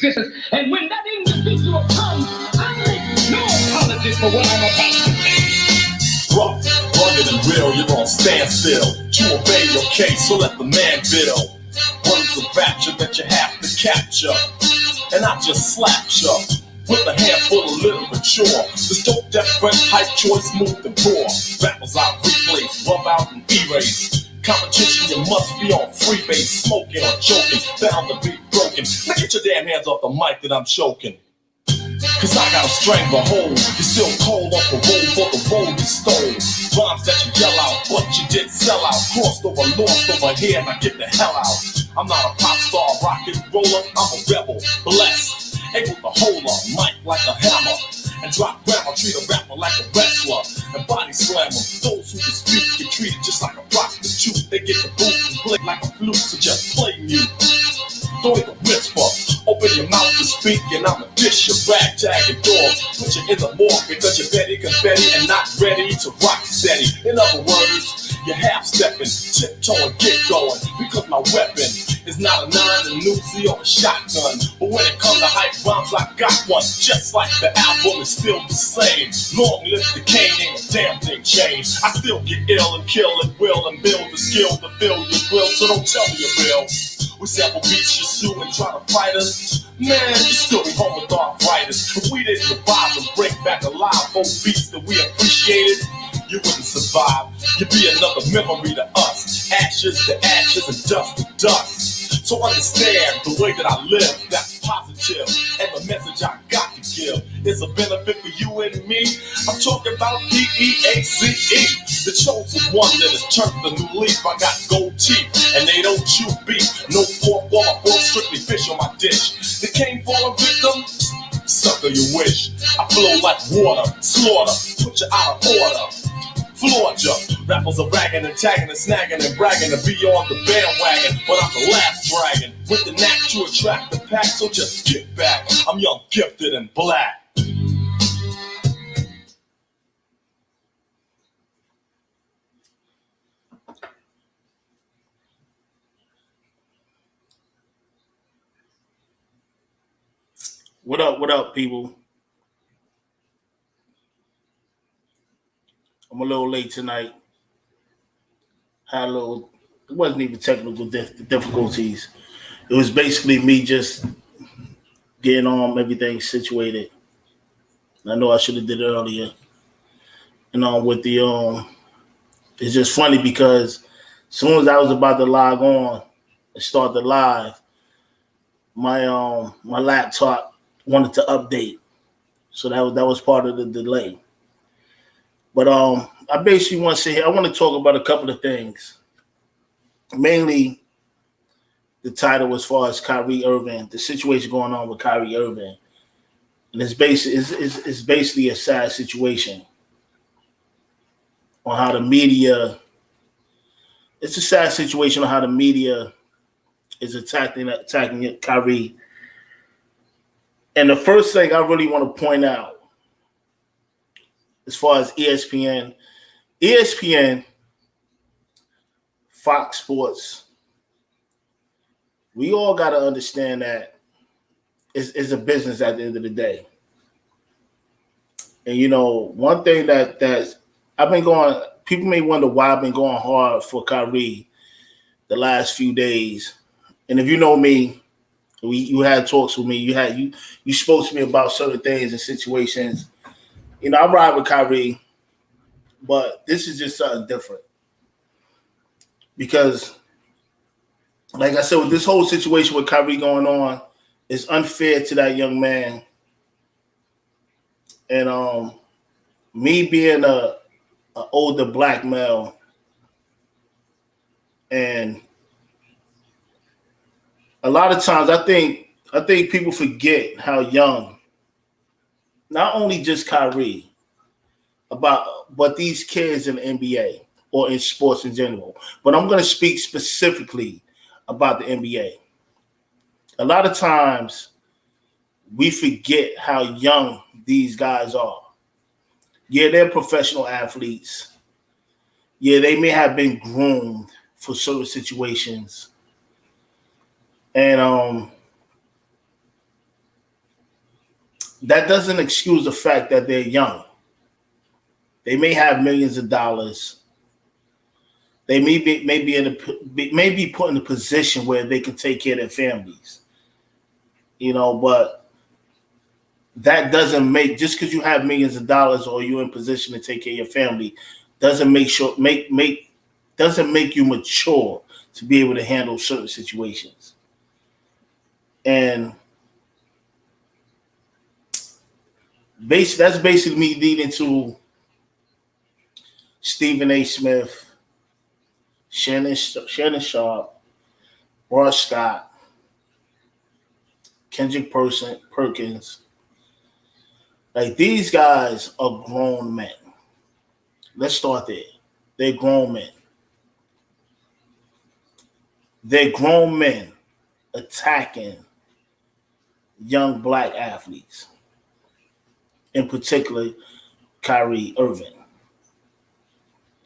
And when that individual comes, I make no apology for what I'm about to say. Rough, rugged, and real, you're on standstill to obey your case, so let the man build. Words of rapture that you have to capture, and I just slapped you with a handful of literature. This dope, deaf, fresh, hype choice, move the poor. Rappers I replace, rub out and erase. Competition, you must be on freebase, smoking or joking, bound to be broken. Now get your damn hands off the mic that I'm choking. Cause I got a stranglehold. You're still cold off the road for the road you stole. Rhymes that you yell out, but you didn't sell out. Crossed over, lost over here, now get the hell out. I'm not a pop star, rocket roller, I'm a rebel, blessed, able to hold a mic like a hammer and drop grammar, treat a rapper like a wrestler and body slam them. Those who dispute get treated just like a prostitute. They get the boot and blink like a flute, so just play mute. Don't even whisper, open your mouth to speak and I'ma dish your ragtag and dog. Put you in the morgue because you're petty, confetti and not ready to rock steady. In other words, you're half-stepping, tiptoeing, get going. Because my weapon is not a 9, a Uzi or a shotgun. But when it comes to hype rhymes, I got one. Just like the album is still the same. Long live the cane, ain't a damn thing changed. I still get ill and kill and will and build the skill to fill your grill. So don't tell me you're real. We sample beats, you sue and try to fight us. Man, you still be home with arthritis. If we didn't revive and bring back alive old beats that we appreciated, you wouldn't survive. You'd be another memory to us. Ashes to ashes and dust to dust. So understand the way that I live, that's positive. And the message I got to give is a benefit for you and me. I'm talking about P-E-A-C-E. The chosen one that has turned a new leaf. I got gold teeth and they don't chew beef. No pork on my fork, strictly fish on my dish. The cane falling victim, sucker you wish. I flow like water, slaughter, put you out of order. Floored ya. Rappers are ragging and tagging and snagging and bragging to be on the bandwagon, but I'm the last dragon with the knack to attract the pack. So just get back. I'm young, gifted, and black. What up, people? I'm a little late tonight. It wasn't even technical difficulties. It was basically me just getting everything situated. I know I should have did it earlier. And with the it's just funny because as soon as I was about to log on and start the live, my laptop wanted to update. So that was part of the delay. But I basically want to say I want to talk about a couple of things. Mainly the title as far as Kyrie Irving, the situation going on with Kyrie Irving. And it's basically a sad situation on how the media, it's a sad situation on how the media is attacking Kyrie. And the first thing I really want to point out, as far as ESPN, Fox Sports, we all got to understand that it's a business at the end of the day. And, one thing that I've been going, people may wonder why I've been going hard for Kyrie the last few days. And if you know me, you had talks with me, you spoke to me about certain things and situations. I ride with Kyrie, but this is just something different. Because, like I said, with this whole situation with Kyrie going on, it's unfair to that young man. And me being an older black male, and a lot of times I think people forget how young, not only just Kyrie, but these kids in the NBA or in sports in general. But I'm going to speak specifically about the NBA. A lot of times we forget how young these guys are. Yeah, they're professional athletes. Yeah, they may have been groomed for certain situations. And that doesn't excuse the fact that they're young. They may have millions of dollars. They may be put in a position where they can take care of their families. But that doesn't make, just because you have millions of dollars or you're in position to take care of your family, doesn't make you mature to be able to handle certain situations. And that's basically me leading to Stephen A. Smith, Shannon Sharpe, Bart Scott, Kendrick Perkins. Like, these guys are grown men. Let's start there. They're grown men. They're grown men attacking young black athletes, in particular Kyrie Irving.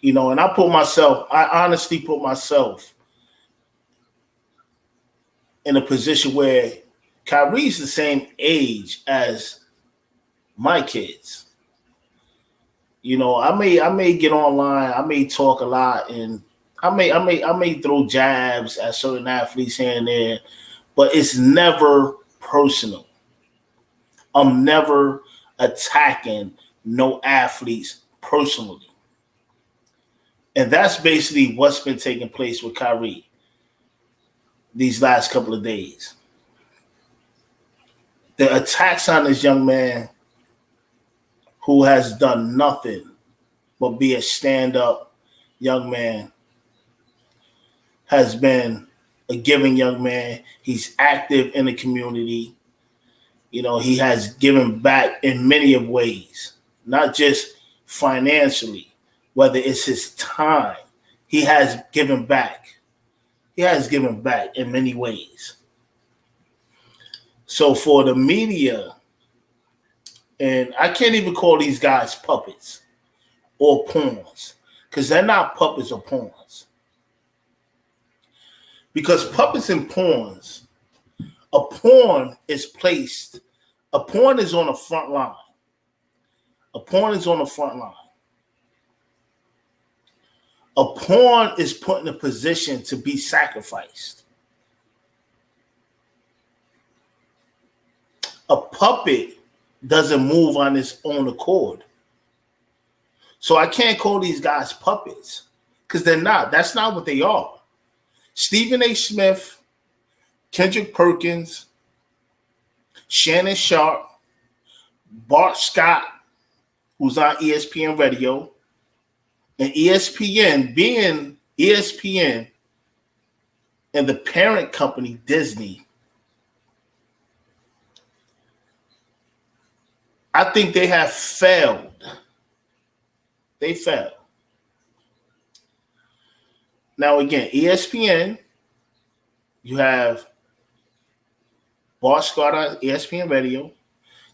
And I honestly put myself in a position where Kyrie's the same age as my kids. I may get online, I may talk a lot, and I may throw jabs at certain athletes here and there, but it's never personal. I'm never attacking no athletes personally. And that's basically what's been taking place with Kyrie these last couple of days. The attacks on this young man who has done nothing but be a stand-up young man, has been a giving young man. He's active in the community. He has given back in many of ways, not just financially, whether it's his time. He has given back. He has given back in many ways. So for the media, and I can't even call these guys puppets or pawns, because they're not puppets or pawns. Because puppets and pawns, a pawn is on the front line. A pawn is on the front line. A pawn is put in a position to be sacrificed. A puppet doesn't move on its own accord. So I can't call these guys puppets, because they're not. That's not what they are. Stephen A. Smith, Kendrick Perkins, Shannon Sharpe, Bart Scott, who's on ESPN Radio, and ESPN, being ESPN and the parent company, Disney, I think they have failed. They failed. Now, again, ESPN, you have Bart Scott on ESPN Radio.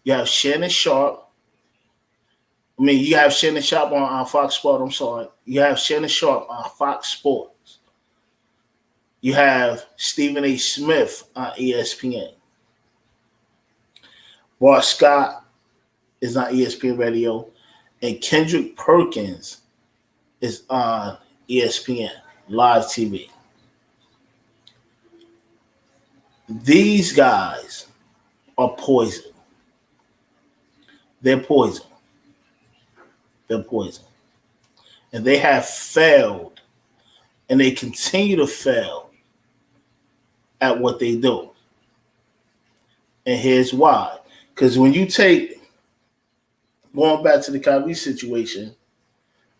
You have Shannon Sharpe. You have Shannon Sharpe on Fox Sports. I'm sorry. You have Shannon Sharpe on Fox Sports. You have Stephen A. Smith on ESPN. Bart Scott is on ESPN Radio. And Kendrick Perkins is on ESPN Live TV. These guys are poison. They're poison. They're poison. And they have failed, and they continue to fail at what they do. And here's why. Because when you going back to the Kyrie situation,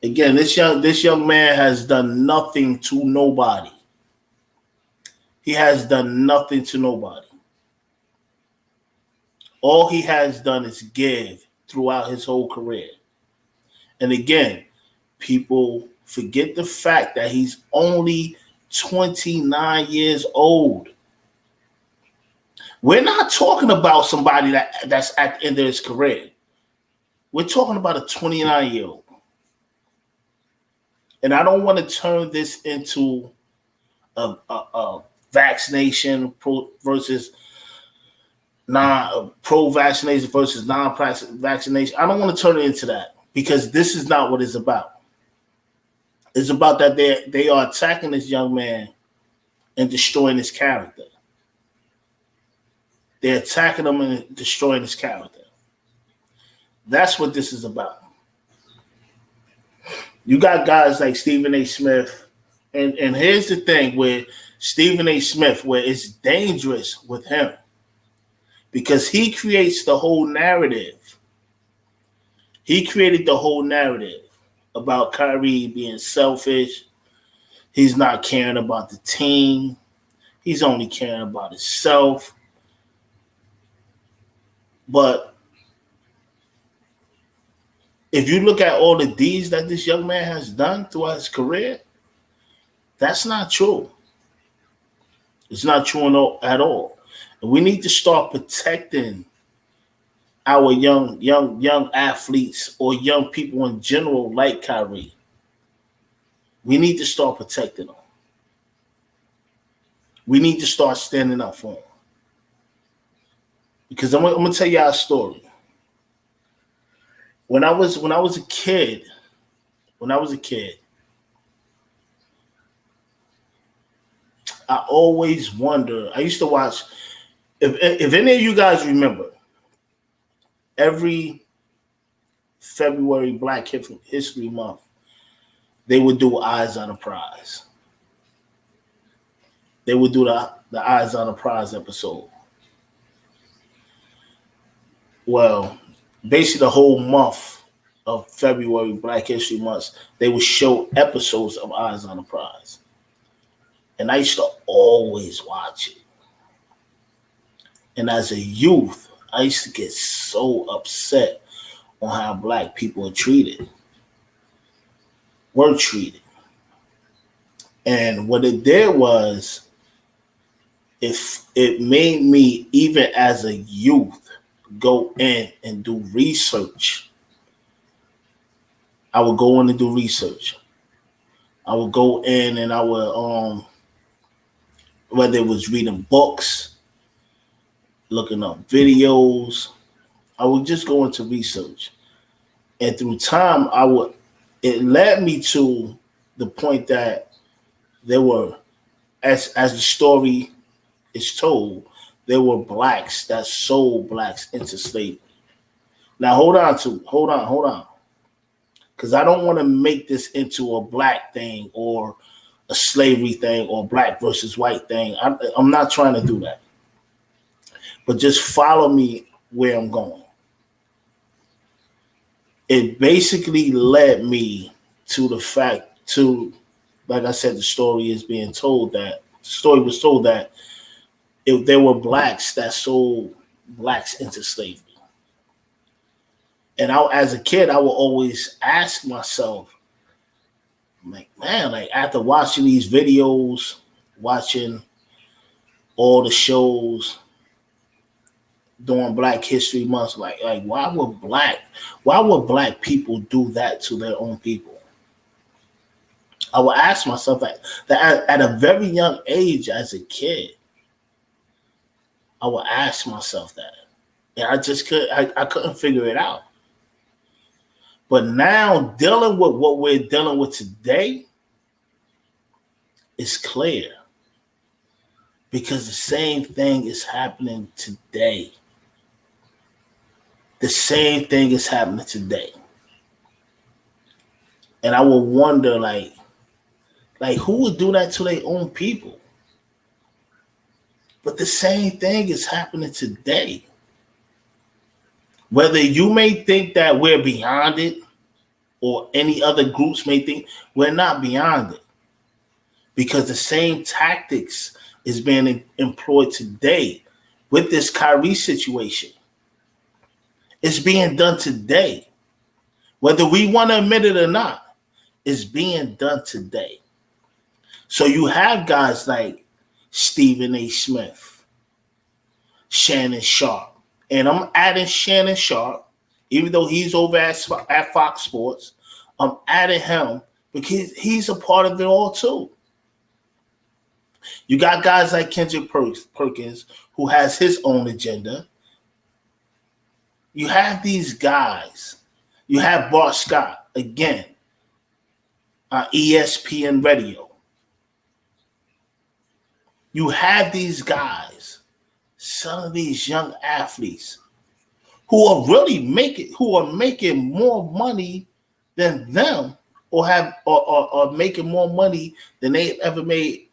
again, this young man has done nothing to nobody. He has done nothing to nobody. All he has done is give throughout his whole career. And again, people forget the fact that he's only 29 years old. We're not talking about somebody that's at the end of his career. We're talking about a 29-year-old. And I don't want to turn this into a vaccination versus pro-vaccination versus non-vaccination. I don't want to turn it into that because this is not what it's about. It's about that they are attacking this young man and destroying his character. They're attacking him and destroying his character. That's what this is about. You got guys like Stephen A. Smith, and here's the thing with Stephen A. Smith, where it's dangerous with him because he creates the whole narrative. He created the whole narrative about Kyrie being selfish. He's not caring about the team. He's only caring about himself. But if you look at all the deeds that this young man has done throughout his career, that's not true. It's not true at all. And we need to start protecting our young athletes or young people in general like Kyrie. We need to start protecting them. We need to start standing up for them. Because I'm gonna tell you our story. When I was a kid, I always wonder. I used to watch. If any of you guys remember, every February Black History Month, they would do Eyes on the Prize. They would do the Eyes on the Prize episode. Well, basically the whole month of February Black History Month, they would show episodes of Eyes on the Prize. And I used to always watch it. And as a youth, I used to get so upset on how Black people were treated. And what it did was, it made me, even as a youth, go in and do research. I would go in and do research. I would go in and I would, whether it was reading books, looking up videos, I would just go into research. And through time, it led me to the point that there were, as the story is told, there were Blacks that sold Blacks into slavery. Now, hold on. Because I don't want to make this into a Black thing or a slavery thing or Black versus white thing. I'm not trying to do that. But just follow me where I'm going. It basically led me to the fact to, like I said, the story was told that if there were Blacks that sold Blacks into slavery. And as a kid, I would always ask myself, after watching these videos, watching all the shows during Black History Month, why would Black people do that to their own people? I would ask myself that at a very young age as a kid. I would ask myself that. And I couldn't figure it out. But now, dealing with what we're dealing with today is clear. Because the same thing is happening today. The same thing is happening today. And I would wonder, who would do that to their own people? But the same thing is happening today. Whether you may think that we're beyond it, or any other groups may think we're not beyond it. Because the same tactics is being employed today with this Kyrie situation. It's being done today. Whether we want to admit it or not, it's being done today. So you have guys like Stephen A. Smith, Shannon Sharpe. And I'm adding Shannon Sharpe, even though he's over at Fox Sports. I'm adding him because he's a part of it all too. You got guys like Kendrick Perkins, who has his own agenda. You have these guys. You have Bart Scott again on ESPN Radio. You have these guys, some of these young athletes who are really making more money than them, or making more money than they've ever made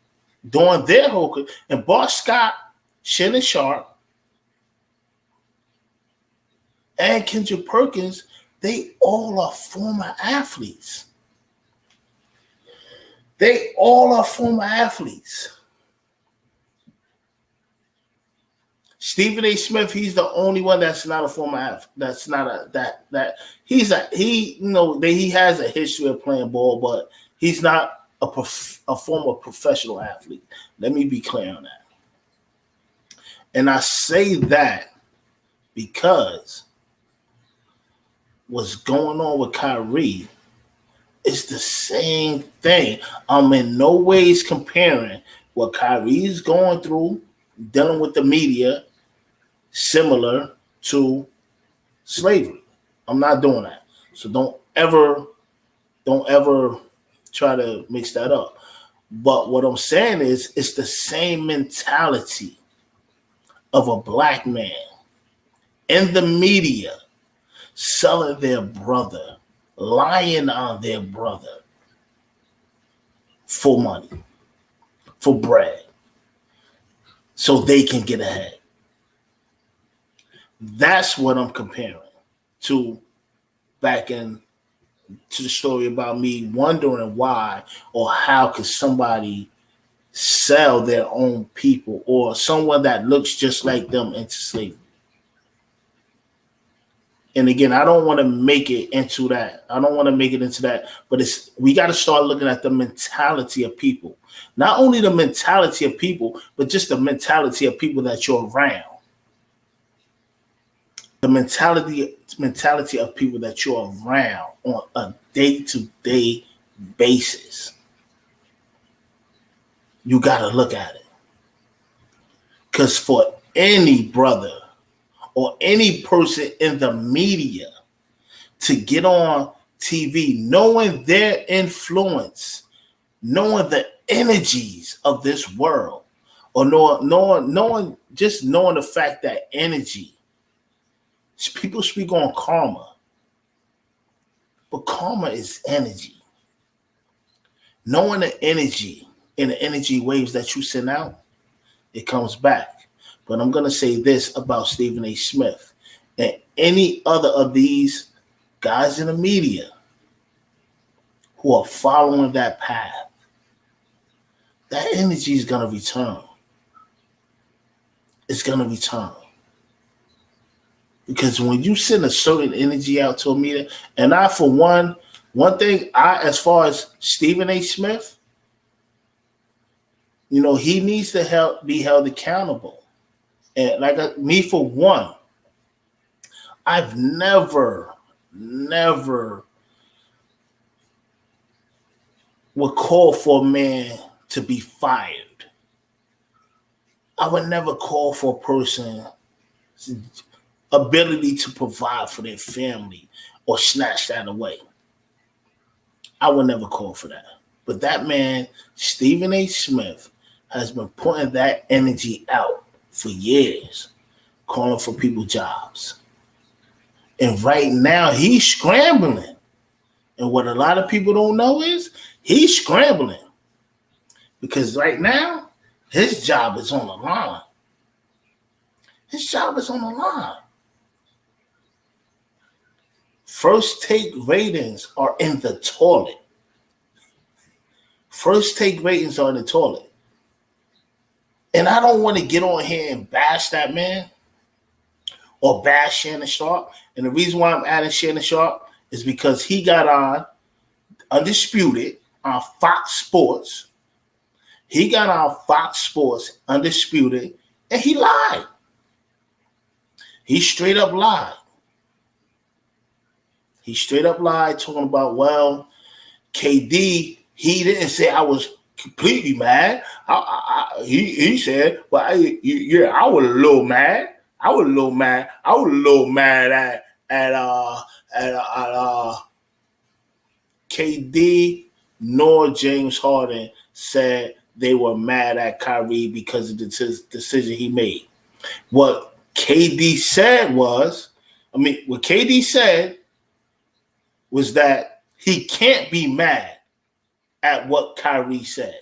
during their whole career. And Bart Scott, Shannon Sharpe, and Kendrick Perkins, they all are former athletes. They all are former athletes. Stephen A. Smith, he's the only one that's not a former athlete. That's not he has a history of playing ball, but he's not a former professional athlete. Let me be clear on that. And I say that because what's going on with Kyrie is the same thing. I'm in no ways comparing what Kyrie is going through, dealing with the media, similar to slavery. I'm not doing that. So don't ever try to mix that up. But what I'm saying is it's the same mentality of a black man in the media selling their brother, lying on their brother for money, for bread, so they can get ahead. That's what I'm comparing to back in to the story about me wondering why or how could somebody sell their own people or someone that looks just like them into slavery. And again, I don't want to make it into that. But we got to start looking at the mentality of people. Not only the mentality of people, but just the mentality of people that you're around. The mentality of people that you're around on a day-to-day basis. You got to look at it. Because for any brother or any person in the media to get on TV, knowing their influence, knowing the energies of this world, or knowing the fact that energy, people speak on karma, but karma is energy. Knowing the energy and the energy waves that you send out, it comes back. But I'm going to say this about Stephen A. Smith and any other of these guys in the media who are following that path. That energy is going to return. It's going to return. Because when you send a certain energy out to a media, and I, for one thing, as far as Stephen A. Smith, he needs to be held accountable. And me, for one, I've never would call for a man to be fired. I would never call for a person's ability to provide for their family or snatch that away. I would never call for that. But that man, Stephen A. Smith, has been putting that energy out for years, calling for people jobs. And right now, he's scrambling. And what a lot of people don't know is he's scrambling. Because right now, his job is on the line. His job is on the line. First Take ratings are in the toilet. First Take ratings are in the toilet. And I don't want to get on here and bash that man or bash Shannon Sharpe. And the reason why I'm adding Shannon Sharpe is because he got on Undisputed on Fox Sports. He got on Fox Sports Undisputed and he lied. He straight up lied. He straight up lied talking about, well, KD, he didn't say I was completely mad. He said, well, I was a little mad. I was a little mad. I was a little mad at KD nor James Harden said they were mad at Kyrie because of the decision he made. What KD said was that he can't be mad at what Kyrie said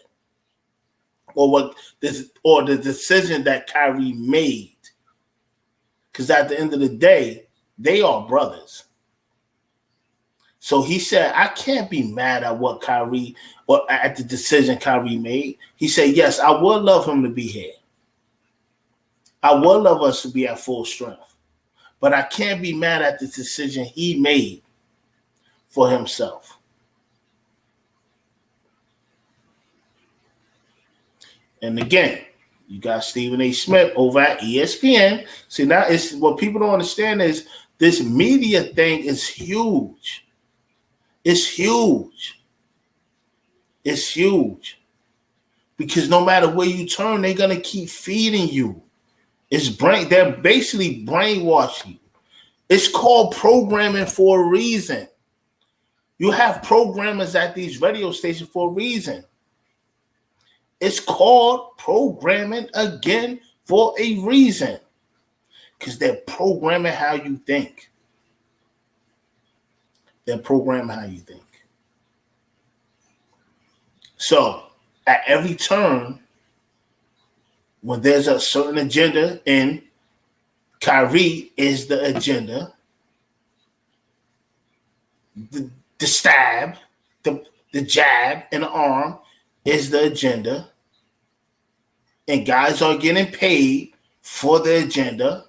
or the decision that Kyrie made. Because at the end of the day, they are brothers. So he said, I can't be mad at what Kyrie or at the decision Kyrie made. He said, yes, I would love him to be here. I would love us to be at full strength. But I can't be mad at the decision he made for himself. And again, you got Stephen A. Smith over at ESPN. See, now it's what people don't understand is this media thing is huge. It's huge. It's huge. Because no matter where you turn, they're gonna keep feeding you. They're basically brainwashing you. It's called programming for a reason. You have programmers at these radio stations for a reason. It's called programming again for a reason. Because they're programming how you think. They're programming how you think. So, at every turn, when there's a certain agenda, and Kyrie is the agenda, the stab, the jab in the arm is the agenda, and guys are getting paid for the agenda.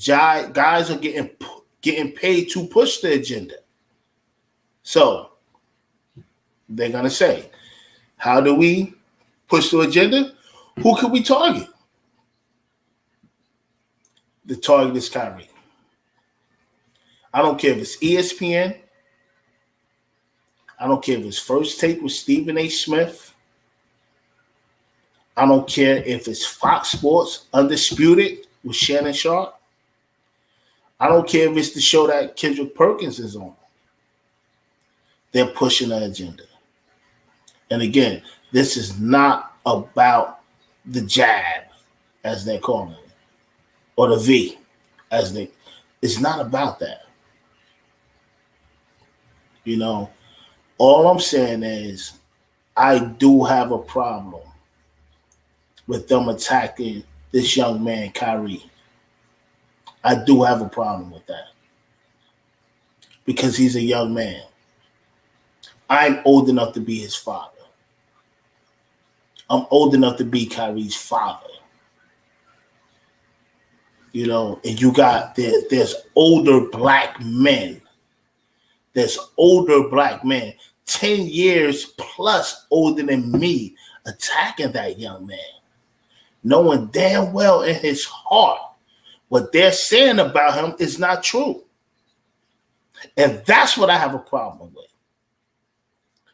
Guys are getting paid to push the agenda. So they're gonna say, how do we push the agenda? Who can we target? The target is Kyrie. I don't care if it's ESPN. I don't care if it's First Take with Stephen A. Smith. I don't care if it's Fox Sports Undisputed with Shannon Sharpe. I don't care if it's the show that Kendrick Perkins is on. They're pushing the agenda. And again, this is not about the jab, as they're calling it, or the V, it's not about that. You know, all I'm saying is I do have a problem with them attacking this young man, Kyrie. I do have a problem with that because he's a young man. I'm old enough to be his father. I'm old enough to be Kyrie's father. You know, and there's older black men. There's older black men, 10 years plus older than me, attacking that young man, knowing damn well in his heart what they're saying about him is not true. And that's what I have a problem with.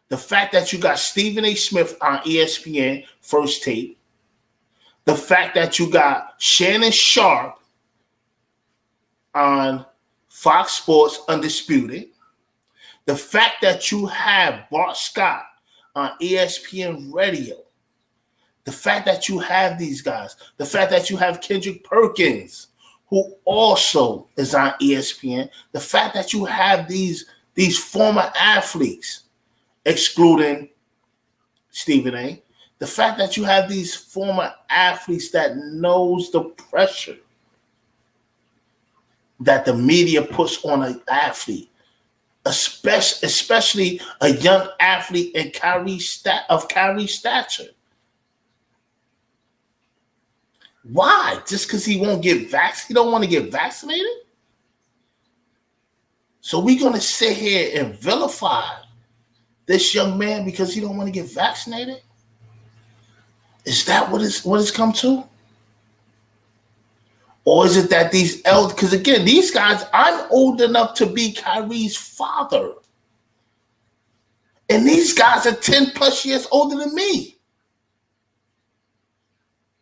The fact that you got Stephen A. Smith on ESPN, First Take. The fact that you got Shannon Sharpe on Fox Sports Undisputed. The fact that you have Bart Scott on ESPN Radio. The fact that you have these guys. The fact that you have Kendrick Perkins, who also is on ESPN. The fact that you have these former athletes, excluding Stephen A. The fact that you have these former athletes that knows the pressure that the media puts on an athlete, especially a young athlete in Kyrie's stature. Why? Just because he won't get vaccinated? He don't want to get vaccinated? So we're going to sit here and vilify this young man because he don't want to get vaccinated? Is that what it's come to? Or is it that these elders, because again, these guys, I'm old enough to be Kyrie's father. And these guys are 10 plus years older than me.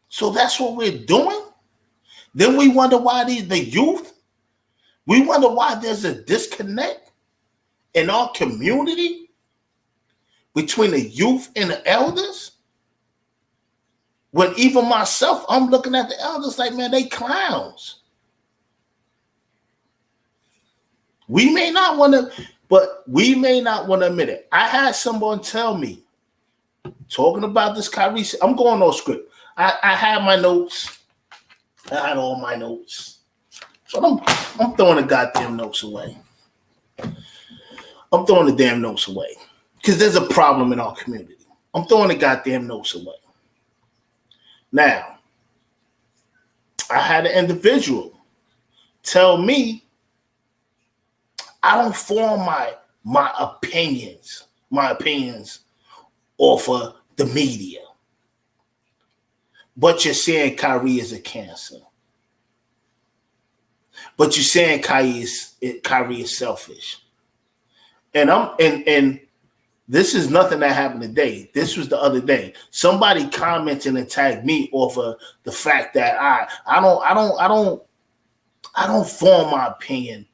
So that's what we're doing? Then we wonder why the youth, we wonder why there's a disconnect in our community between the youth and the elders. When even myself, I'm looking at the elders like, man, they clowns. We may not want to, but we may not want to admit it. I had someone tell me, talking about this Kyrie, I'm going off script. I had my notes. I had all my notes. But I'm throwing the goddamn notes away. I'm throwing the damn notes away. Because there's a problem in our community. I'm throwing the goddamn notes away. Now, I had an individual tell me I don't form my opinions off of the media. But you're saying Kyrie is a cancer. But you're saying Kyrie is selfish. And this is nothing that happened today. This was the other day. Somebody commented and tagged me off of the fact that I don't form my opinion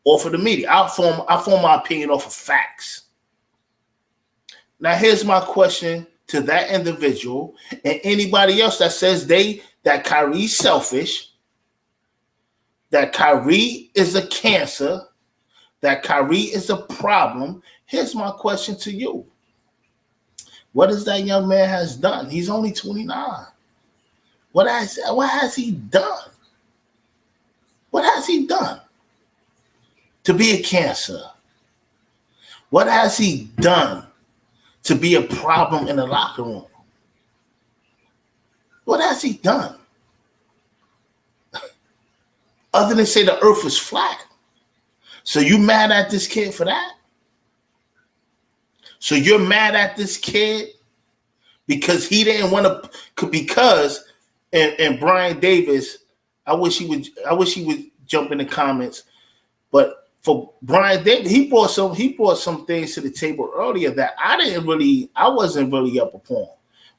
off of the media. I form my opinion off of facts. Now here's my question to that individual and anybody else that says that Kyrie's selfish, that Kyrie is a cancer, that Kyrie is a problem. Here's my question to you. What is that young man has done? He's only 29. What has he done? What has he done to be a cancer? What has he done to be a problem in the locker room? What has he done? Other than say the earth is flat. So you mad at this kid for that? So you're mad at this kid because he didn't want to, because and Brian Davis, I wish he would jump in the comments, but for Brian Davis, he brought some things to the table earlier that I wasn't really up upon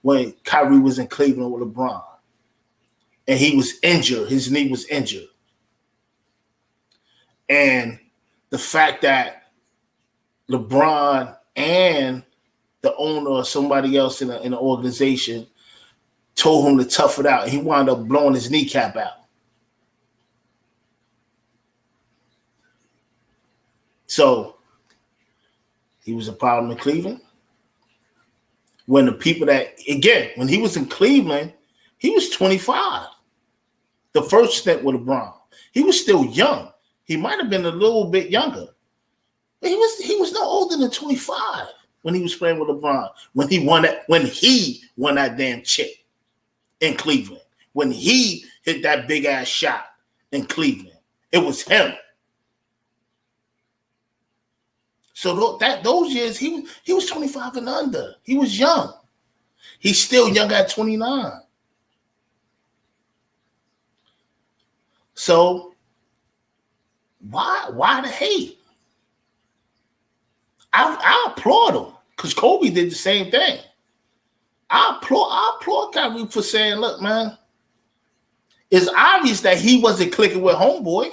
when Kyrie was in Cleveland with LeBron. And he was injured, his knee was injured. And the fact that LeBron and the owner or somebody else in the organization told him to tough it out. He wound up blowing his kneecap out. So he was a problem in Cleveland. When the people when he was in Cleveland, he was 25. The first stint with LeBron. He was still young. He might have been a little bit younger. But he was no older than 25 when he was playing with LeBron. When he won that damn chip in Cleveland. When he hit that big ass shot in Cleveland. It was him. So those years he was 25 and under. He was young. He's still young at 29. So why the hate? I applaud him because Kobe did the same thing. I applaud Kyrie for saying, look, man, it's obvious that he wasn't clicking with homeboy.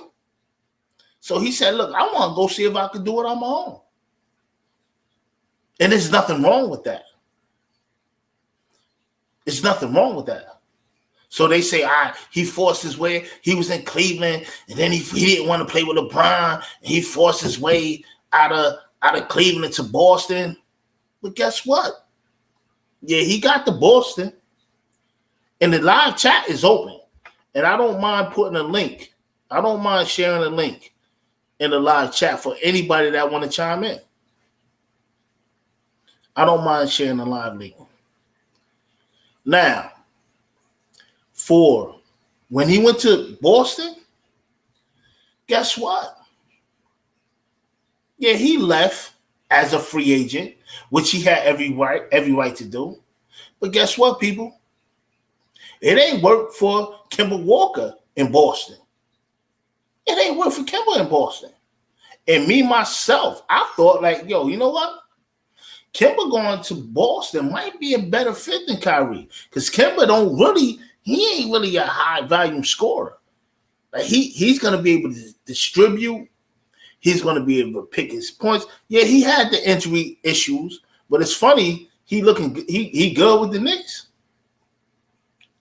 So he said, look, I want to go see if I can do it on my own. And there's nothing wrong with that. There's nothing wrong with that. So they say, he forced his way. He was in Cleveland, and then he didn't want to play with LeBron. And he forced his way out of Cleveland to Boston. But guess what? Yeah, he got to Boston. And the live chat is open. And I don't mind putting a link. I don't mind sharing a link in the live chat for anybody that want to chime in. I don't mind sharing the live link. Now, for when he went to Boston, guess what? Yeah, he left as a free agent, which he had every right to do. But guess what, people? It ain't worked for Kemba Walker in Boston. It ain't worked for Kemba in Boston. And me, myself, I thought like, yo, you know what? Kemba going to Boston might be a better fit than Kyrie. Because Kemba he ain't really a high volume scorer. Like he's going to be able to distribute. He's going to be able to pick his points. Yeah, he had the injury issues, but it's funny. He good with the Knicks.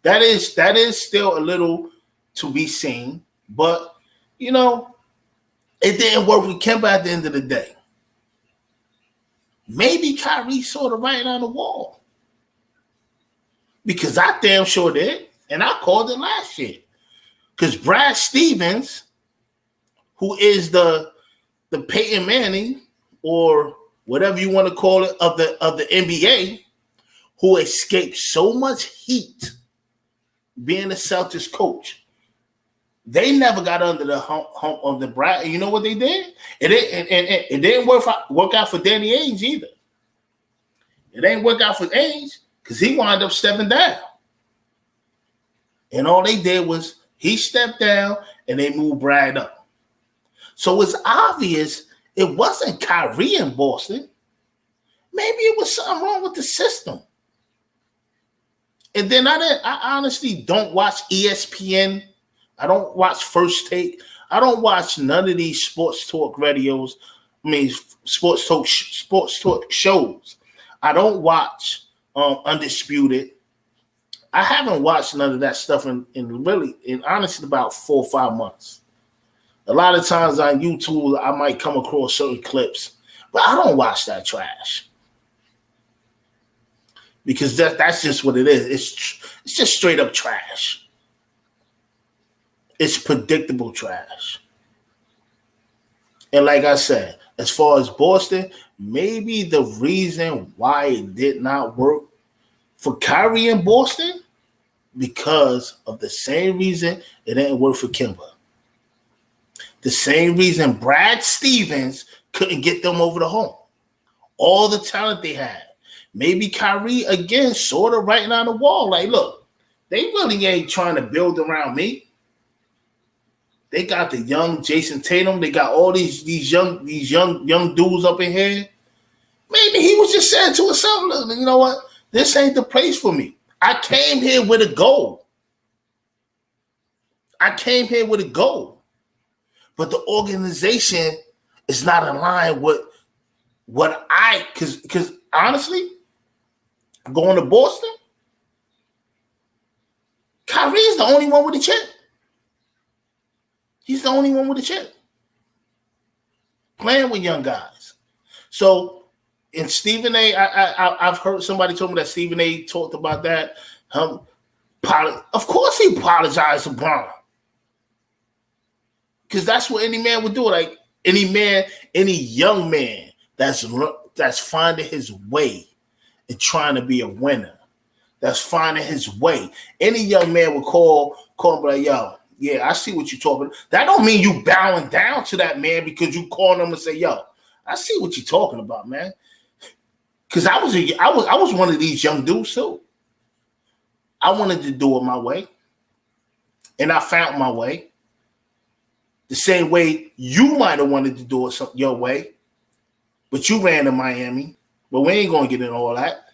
That is still a little to be seen, but you know, it didn't work with Kemba at the end of the day. Maybe Kyrie saw the writing on the wall. Because I damn sure did. And I called it last year. Because Brad Stevens, who is the Peyton Manning, or whatever you want to call it, of the NBA, who escaped so much heat being the Celtics coach. They never got under the hump of the Brad. And you know what they did? It didn't work out for Danny Ainge either. It ain't work out for Ainge because he wound up stepping down. And all they did was he stepped down and they moved Brad up. So it's obvious it wasn't Kyrie in Boston. Maybe it was something wrong with the system. And then I honestly don't watch ESPN. I don't watch First Take. I don't watch none of these sports talk radios. I mean, sports talk shows. I don't watch Undisputed. I haven't watched none of that stuff in honestly about 4 or 5 months. A lot of times on YouTube, I might come across certain clips, but I don't watch that trash because that's just what it is. It's just straight up trash. It's predictable trash. And like I said, as far as Boston, maybe the reason why it did not work for Kyrie in Boston, because of the same reason it didn't work for Kemba. The same reason Brad Stevens couldn't get them over the hump. All the talent they had. Maybe Kyrie, again, sort of writing on the wall. Like, look, they really ain't trying to build around me. They got the young Jason Tatum. They got all these young dudes up in here. Maybe he was just saying to himself, look, you know what? This ain't the place for me. I came here with a goal. But the organization is not aligned with what because honestly, going to Boston, Kyrie is the only one with a chip. He's the only one with a chip. Playing with young guys. So, and Stephen A, I've heard somebody told me that Stephen A talked about that. Of course he apologized to Bron. Because that's what any man would do. Like any young man that's finding his way and trying to be a winner. That's finding his way. Any young man would call and be like, yo, yeah, I see what you're talking about. That don't mean you bowing down to that man because you call him and say, yo, I see what you're talking about, man. Because I was one of these young dudes too. I wanted to do it my way. And I found my way. The same way you might have wanted to do it your way. But you ran to Miami. But we ain't going to get into all that.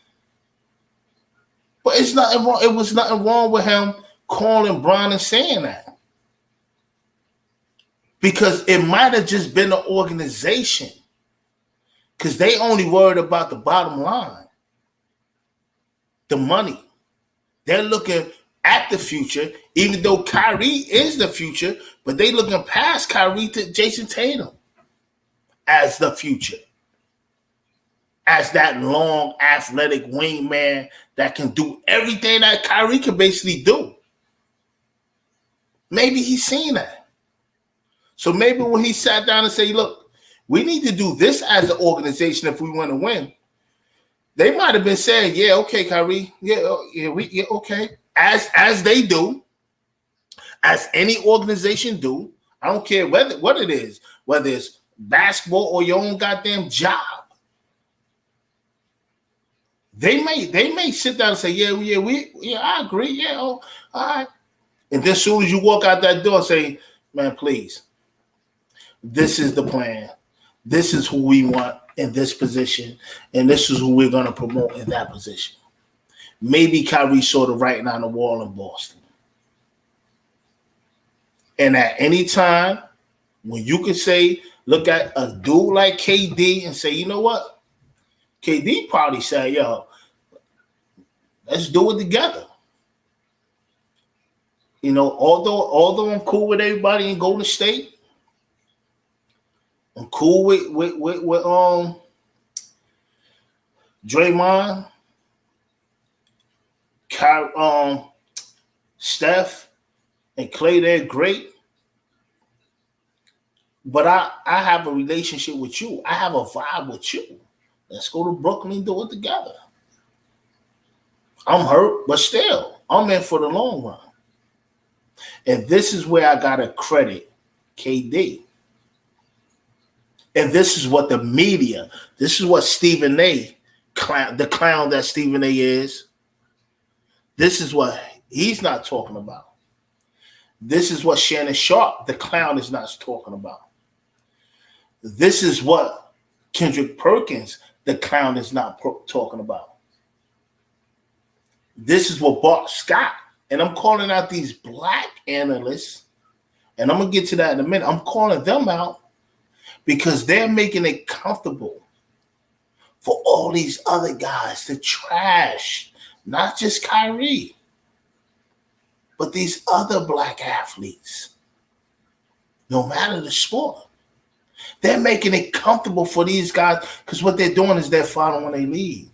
But it's nothing wrong. It was nothing wrong with him calling Bron and saying that. Because it might have just been an organization. Because they only worried about the bottom line. The money. They're looking at the future, even though Kyrie is the future, but they looking past Kyrie to Jason Tatum as the future. As that long, athletic wingman that can do everything that Kyrie can basically do. Maybe he's seen that. So maybe when he sat down and said, look, we need to do this as an organization if we want to win. They might have been saying, yeah, okay, Kyrie. Yeah, okay. As they do, as any organization do. I don't care what it is, whether it's basketball or your own goddamn job. They may sit down and say, yeah, I agree. Yeah, all right. And then as soon as you walk out that door, say, man, please, this is the plan. This is who we want in this position, and this is who we're going to promote in that position. Maybe Kyrie saw the writing on the wall in Boston. And at any time, when you can say, look at a dude like KD and say, you know what? KD probably said, yo, let's do it together. You know, although I'm cool with everybody in Golden State, I'm cool with Draymond, Steph, and Clay. They're great. But I have a relationship with you. I have a vibe with you. Let's go to Brooklyn and do it together. I'm hurt, but still, I'm in for the long run. And this is where I got to credit KD. And this is what the media, this is what Stephen A, the clown that Stephen A is, this is what he's not talking about. This is what Shannon Sharpe, the clown, is not talking about. This is what Kendrick Perkins, the clown, is not talking about. This is what Bart Scott, and I'm calling out these black analysts, and I'm going to get to that in a minute. I'm calling them out because they're making it comfortable for all these other guys to trash, not just Kyrie, but these other black athletes, no matter the sport. They're making it comfortable for these guys because what they're doing is they're following their lead.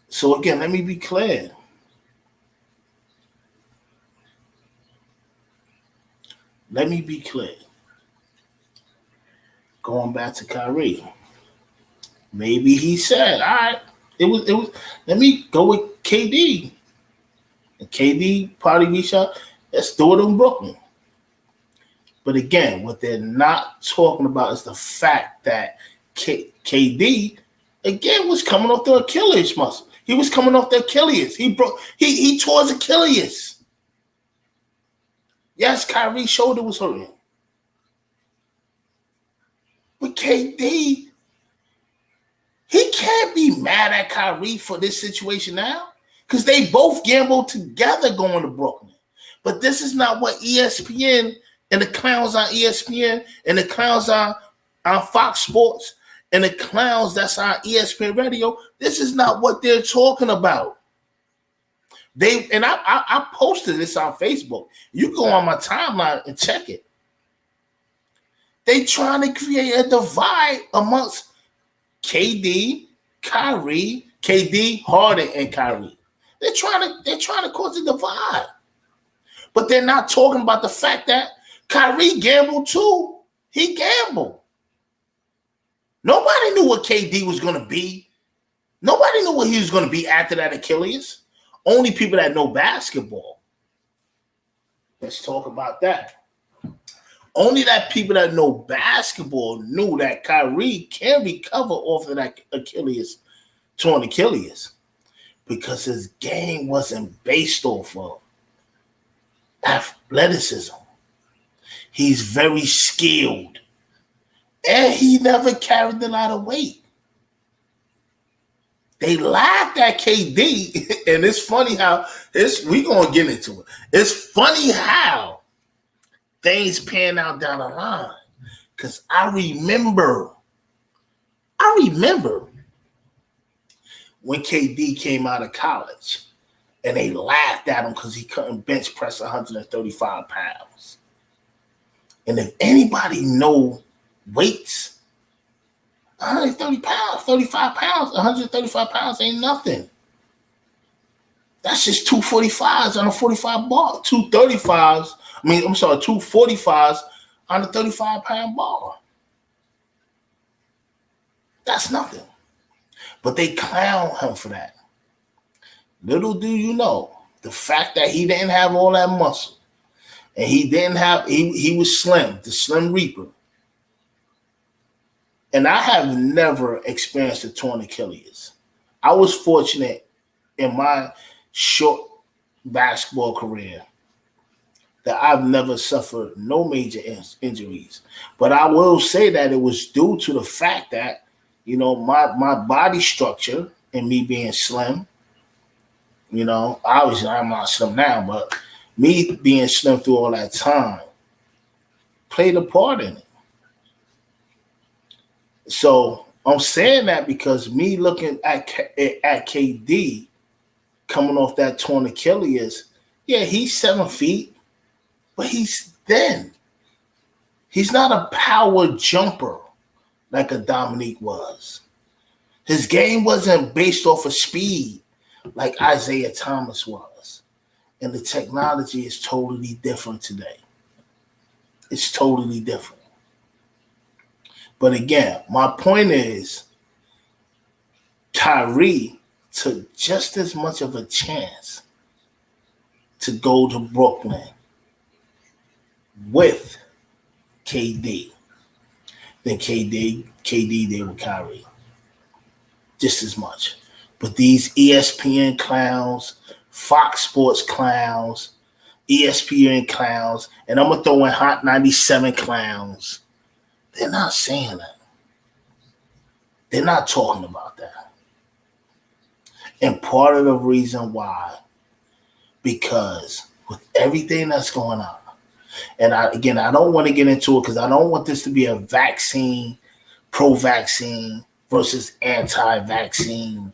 So again, let me be clear. Let me be clear. Going back to Kyrie. Maybe he said, all right, it was let me go with KD. And KD probably reached out, let's do it in Brooklyn. But again, what they're not talking about is the fact that KD, again, was coming off the Achilles muscle. He was coming off the Achilles. He tore his Achilles. Yes, Kyrie's shoulder was hurting. But KD, he can't be mad at Kyrie for this situation now because they both gambled together going to Brooklyn. But this is not what ESPN and the clowns on ESPN and the clowns on Fox Sports and the clowns that's on ESPN Radio, this is not what they're talking about. I posted this on Facebook. You go on my timeline and check it. They trying to create a divide amongst KD, Kyrie, KD, Harden, and Kyrie. They're trying to cause a divide. But they're not talking about the fact that Kyrie gambled too. He gambled. Nobody knew what KD was going to be. Nobody knew what he was going to be after that Achilles. Only people that know basketball. Let's talk about that. Only that people that know basketball knew that Kyrie can recover off of that torn Achilles, because his game wasn't based off of athleticism. He's very skilled, and he never carried a lot of weight. They laughed at KD, and it's funny how we're going to get into it. It's funny how things pan out down the line, because I remember when KD came out of college and they laughed at him because he couldn't bench press 135 pounds. And if anybody know weights, 130 pounds, 35 pounds, 135 pounds ain't nothing. That's just 245s on a 45 bar, 245s on a 35-pound bar. That's nothing. But they clown him for that. Little do you know, the fact that he didn't have all that muscle, and he was slim, the Slim Reaper. And I have never experienced a torn Achilles. I was fortunate in my short basketball career that I've never suffered no major injuries. But I will say that it was due to the fact that, my body structure and me being slim, You know, obviously I'm not slim now, but me being slim through all that time played a part in it. So I'm saying that because me looking at KD coming off that torn Achilles, yeah, he's 7 feet, but he's thin. He's not a power jumper like a Dominique was. His game wasn't based off of speed like Isaiah Thomas was. And the technology is totally different today. It's totally different. But again, my point is Kyrie took just as much of a chance to go to Brooklyn with KD than KD did with Kyrie. Just as much. But these ESPN clowns, Fox Sports clowns, ESPN clowns, and I'm going to throw in Hot 97 clowns, they're not saying that. They're not talking about that. And part of the reason why, because with everything that's going on, and I don't want to get into it because I don't want this to be a vaccine, pro-vaccine versus anti-vaccine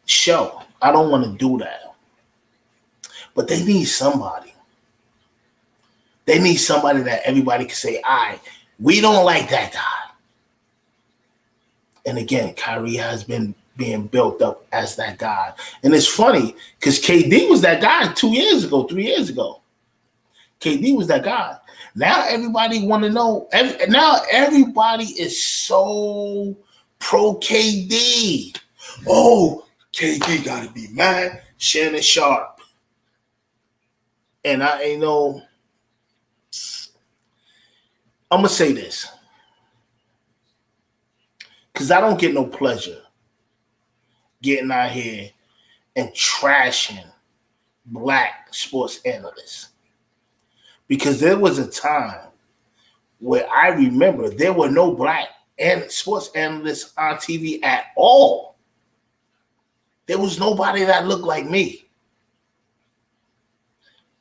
show. I don't want to do that. But they need somebody. They need somebody that everybody can say, all right, we don't like that guy. And again, Kyrie has been being built up as that guy. And it's funny because KD was that guy 3 years ago. KD was that guy. Now everybody want to know. Now everybody is so pro KD. Oh, KD got to be mad. Shannon Sharpe. And I'm going to say this. Because I don't get no pleasure getting out here and trashing black sports analysts. Because there was a time where I remember there were no black sports analysts on TV at all. There was nobody that looked like me.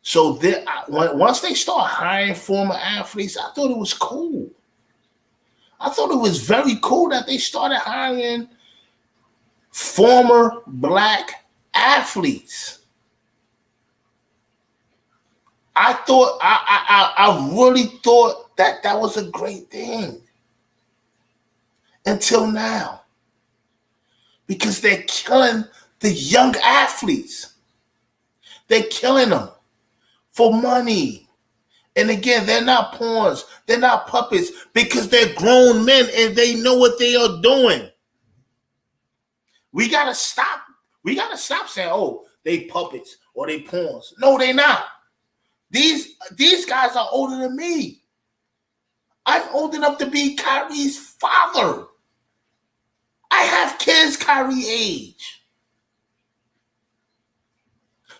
So once they start hiring former athletes, I thought it was cool. I thought it was very cool that they started hiring former black athletes. I really thought that was a great thing until now, because they're killing the young athletes. They're killing them for money. And again, they're not pawns. They're not puppets, because they're grown men and they know what they are doing. We gotta stop. We gotta stop saying, "Oh, they puppets or they pawns." No, they're not. These guys are older than me. I'm old enough to be Kyrie's father. I have kids Kyrie age.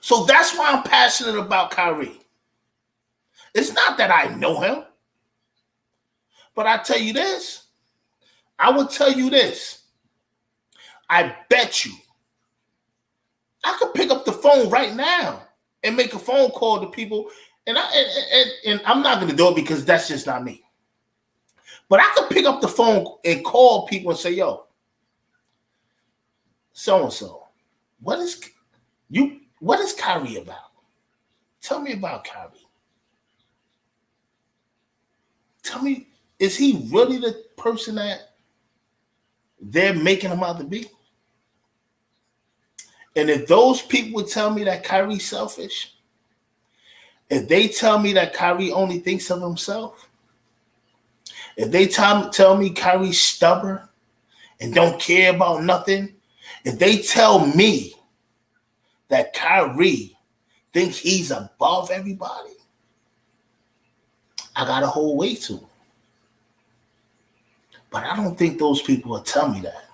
So that's why I'm passionate about Kyrie. It's not that I know him. But I tell you this. I will tell you this. I bet you I could pick up the phone right now and make a phone call to people. And I'm not going to do it because that's just not me. But I could pick up the phone and call people and say, yo, so-and-so, what is Kyrie about? Tell me about Kyrie. Tell me, is he really the person that they're making him out to be? And if those people would tell me that Kyrie's selfish, if they tell me that Kyrie only thinks of himself, if they tell me Kyrie's stubborn and don't care about nothing, if they tell me that Kyrie thinks he's above everybody, I got a whole way to him. But I don't think those people will tell me that,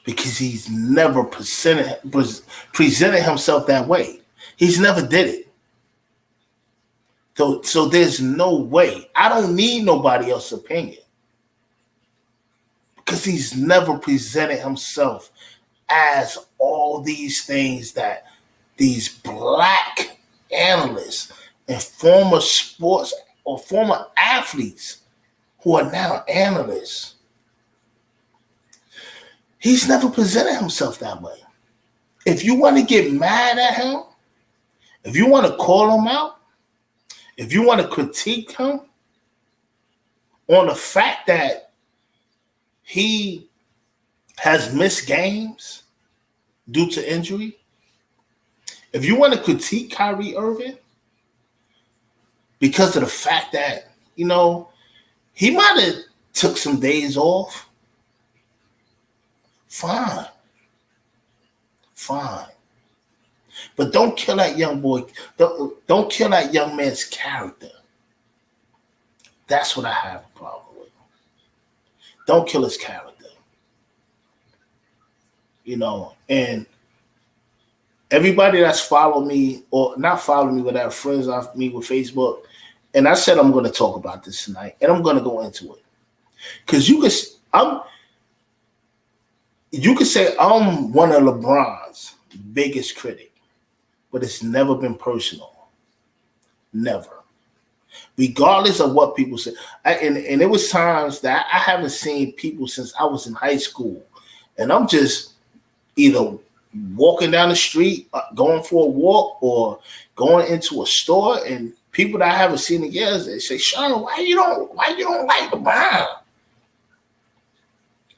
because he's never presented himself that way. He's never did it. So there's no way. I don't need nobody else's opinion, because he's never presented himself as all these things that these black analysts and former sports or former athletes who are now analysts, he's never presented himself that way. If you want to get mad at him, if you want to call him out, if you want to critique him on the fact that he has missed games due to injury, if you want to critique Kyrie Irving because of the fact that, you know, he might have took some days off, fine. But don't kill that young boy. Don't kill that young man's character. That's what I have a problem with. Don't kill his character. You know, and everybody that's followed me, or not followed me, but that friends of me with Facebook, and I said I'm going to talk about this tonight, and I'm going to go into it. Because you could say I'm one of LeBron's biggest critic, but it's never been personal. Never. Regardless of what people say. And it was times that I haven't seen people since I was in high school. And I'm just either walking down the street, going for a walk, or going into a store, and people that I haven't seen in years, they say, Shannon, why you don't like LeBron?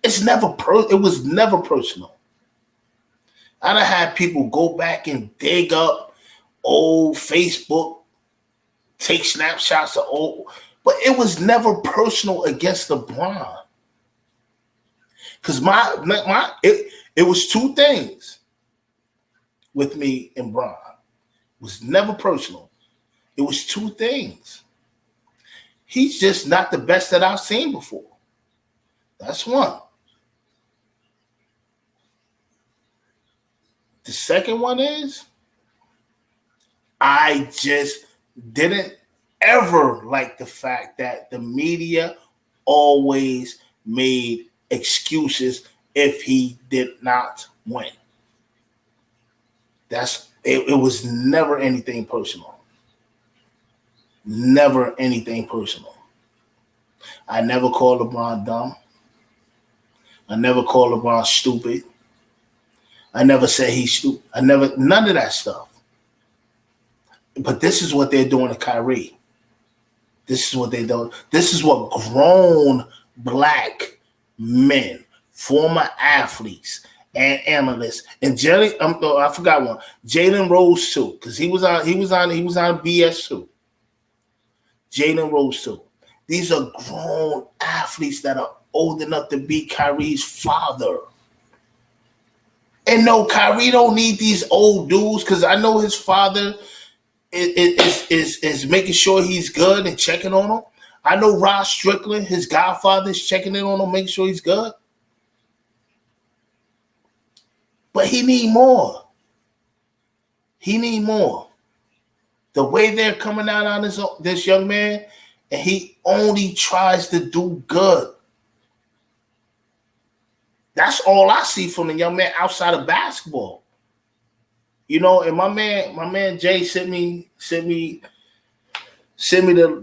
It was never personal. I done had people go back and dig up old Facebook, take snapshots of old, but it was never personal against LeBron. Because it was two things with me and Bron. It was never personal. It was two things. He's just not the best that I've seen before. That's one. The second one is I just didn't ever like the fact that the media always made excuses if he did not win. It was never anything personal. Never anything personal. I never called LeBron dumb. I never called LeBron stupid. I never said he's stupid. None of that stuff. But this is what they're doing to Kyrie. This is what they're doing. This is what grown black men, former athletes, and analysts, and I forgot one. Jalen Rose too, because he was on BS too. Jalen Rose too. These are grown athletes that are old enough to be Kyrie's father. And no, Kyrie don't need these old dudes, because I know his father is making sure he's good and checking on him. I know Rod Strickland, his godfather, is checking in on him, making sure he's good. But he need more. He need more. The way they're coming out on this young man, and he only tries to do good. That's all I see from the young man outside of basketball. You know, and my man Jay sent me the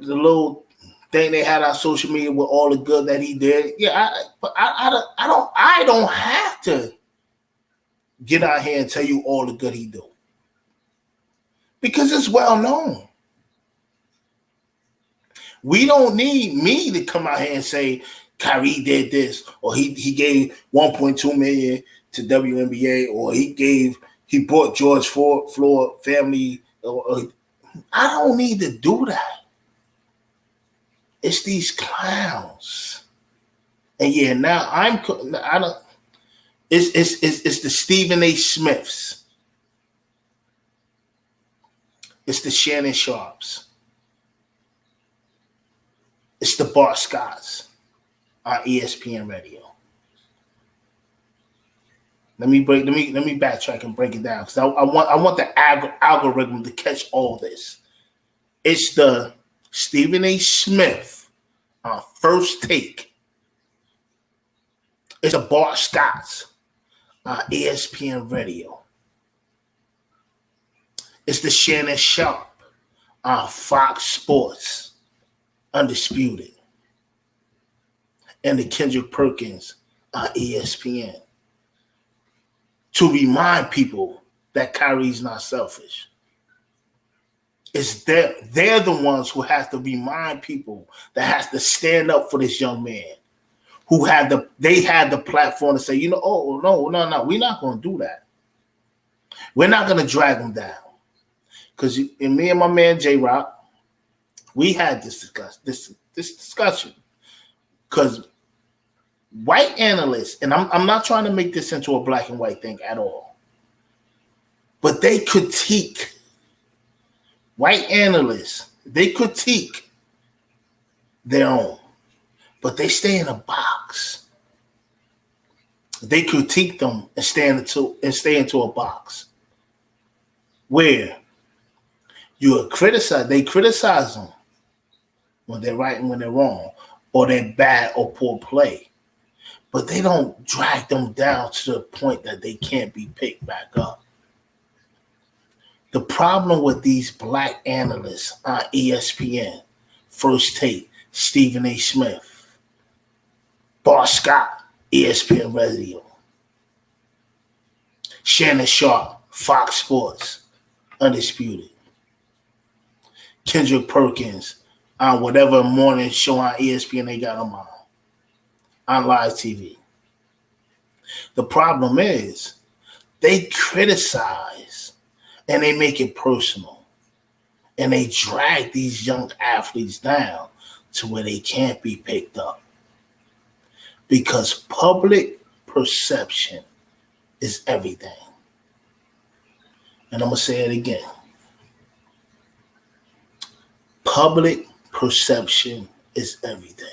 little thing they had on social media with all the good that he did. Yeah, I don't have to get out here and tell you all the good he do, because it's well known. We don't need me to come out here and say Kyrie did this, or he gave $1.2 million to WNBA, or he brought George Floyd family. I don't need to do that. It's these clowns, and yeah, now I don't. It's the Stephen A. Smiths. It's the Shannon Sharpes. It's the Bart Scotts on ESPN Radio. Let me backtrack and break it down, because I want the algorithm to catch all this. It's the Stephen A. Smith on First Take. It's the Bart Scotts on ESPN Radio. It's the Shannon Sharpe on Fox Sports, Undisputed. And the Kendrick Perkins on ESPN. To remind people that Kyrie's not selfish. It's they're the ones who have to remind people that has to stand up for this young man. They had the platform to say, no, we're not going to do that. We're not going to drag him down. Because me and my man J-Rock, we had this discussion. Because white analysts, and I'm not trying to make this into a black and white thing at all, but they critique, white analysts, they critique their own, but they stay in a box. They critique them and stay into a box where they criticize them when they're right and when they're wrong, or they're bad or poor play. But they don't drag them down to the point that they can't be picked back up. The problem with these black analysts on ESPN, First Take, Stephen A. Smith, Bart Scott, ESPN Radio, Shannon Sharpe, Fox Sports, Undisputed, Kendrick Perkins on whatever morning show on ESPN they got them on live TV. The problem is they criticize and they make it personal and they drag these young athletes down to where they can't be picked up because public perception is everything. And I'm going to say it again. Public perception is everything.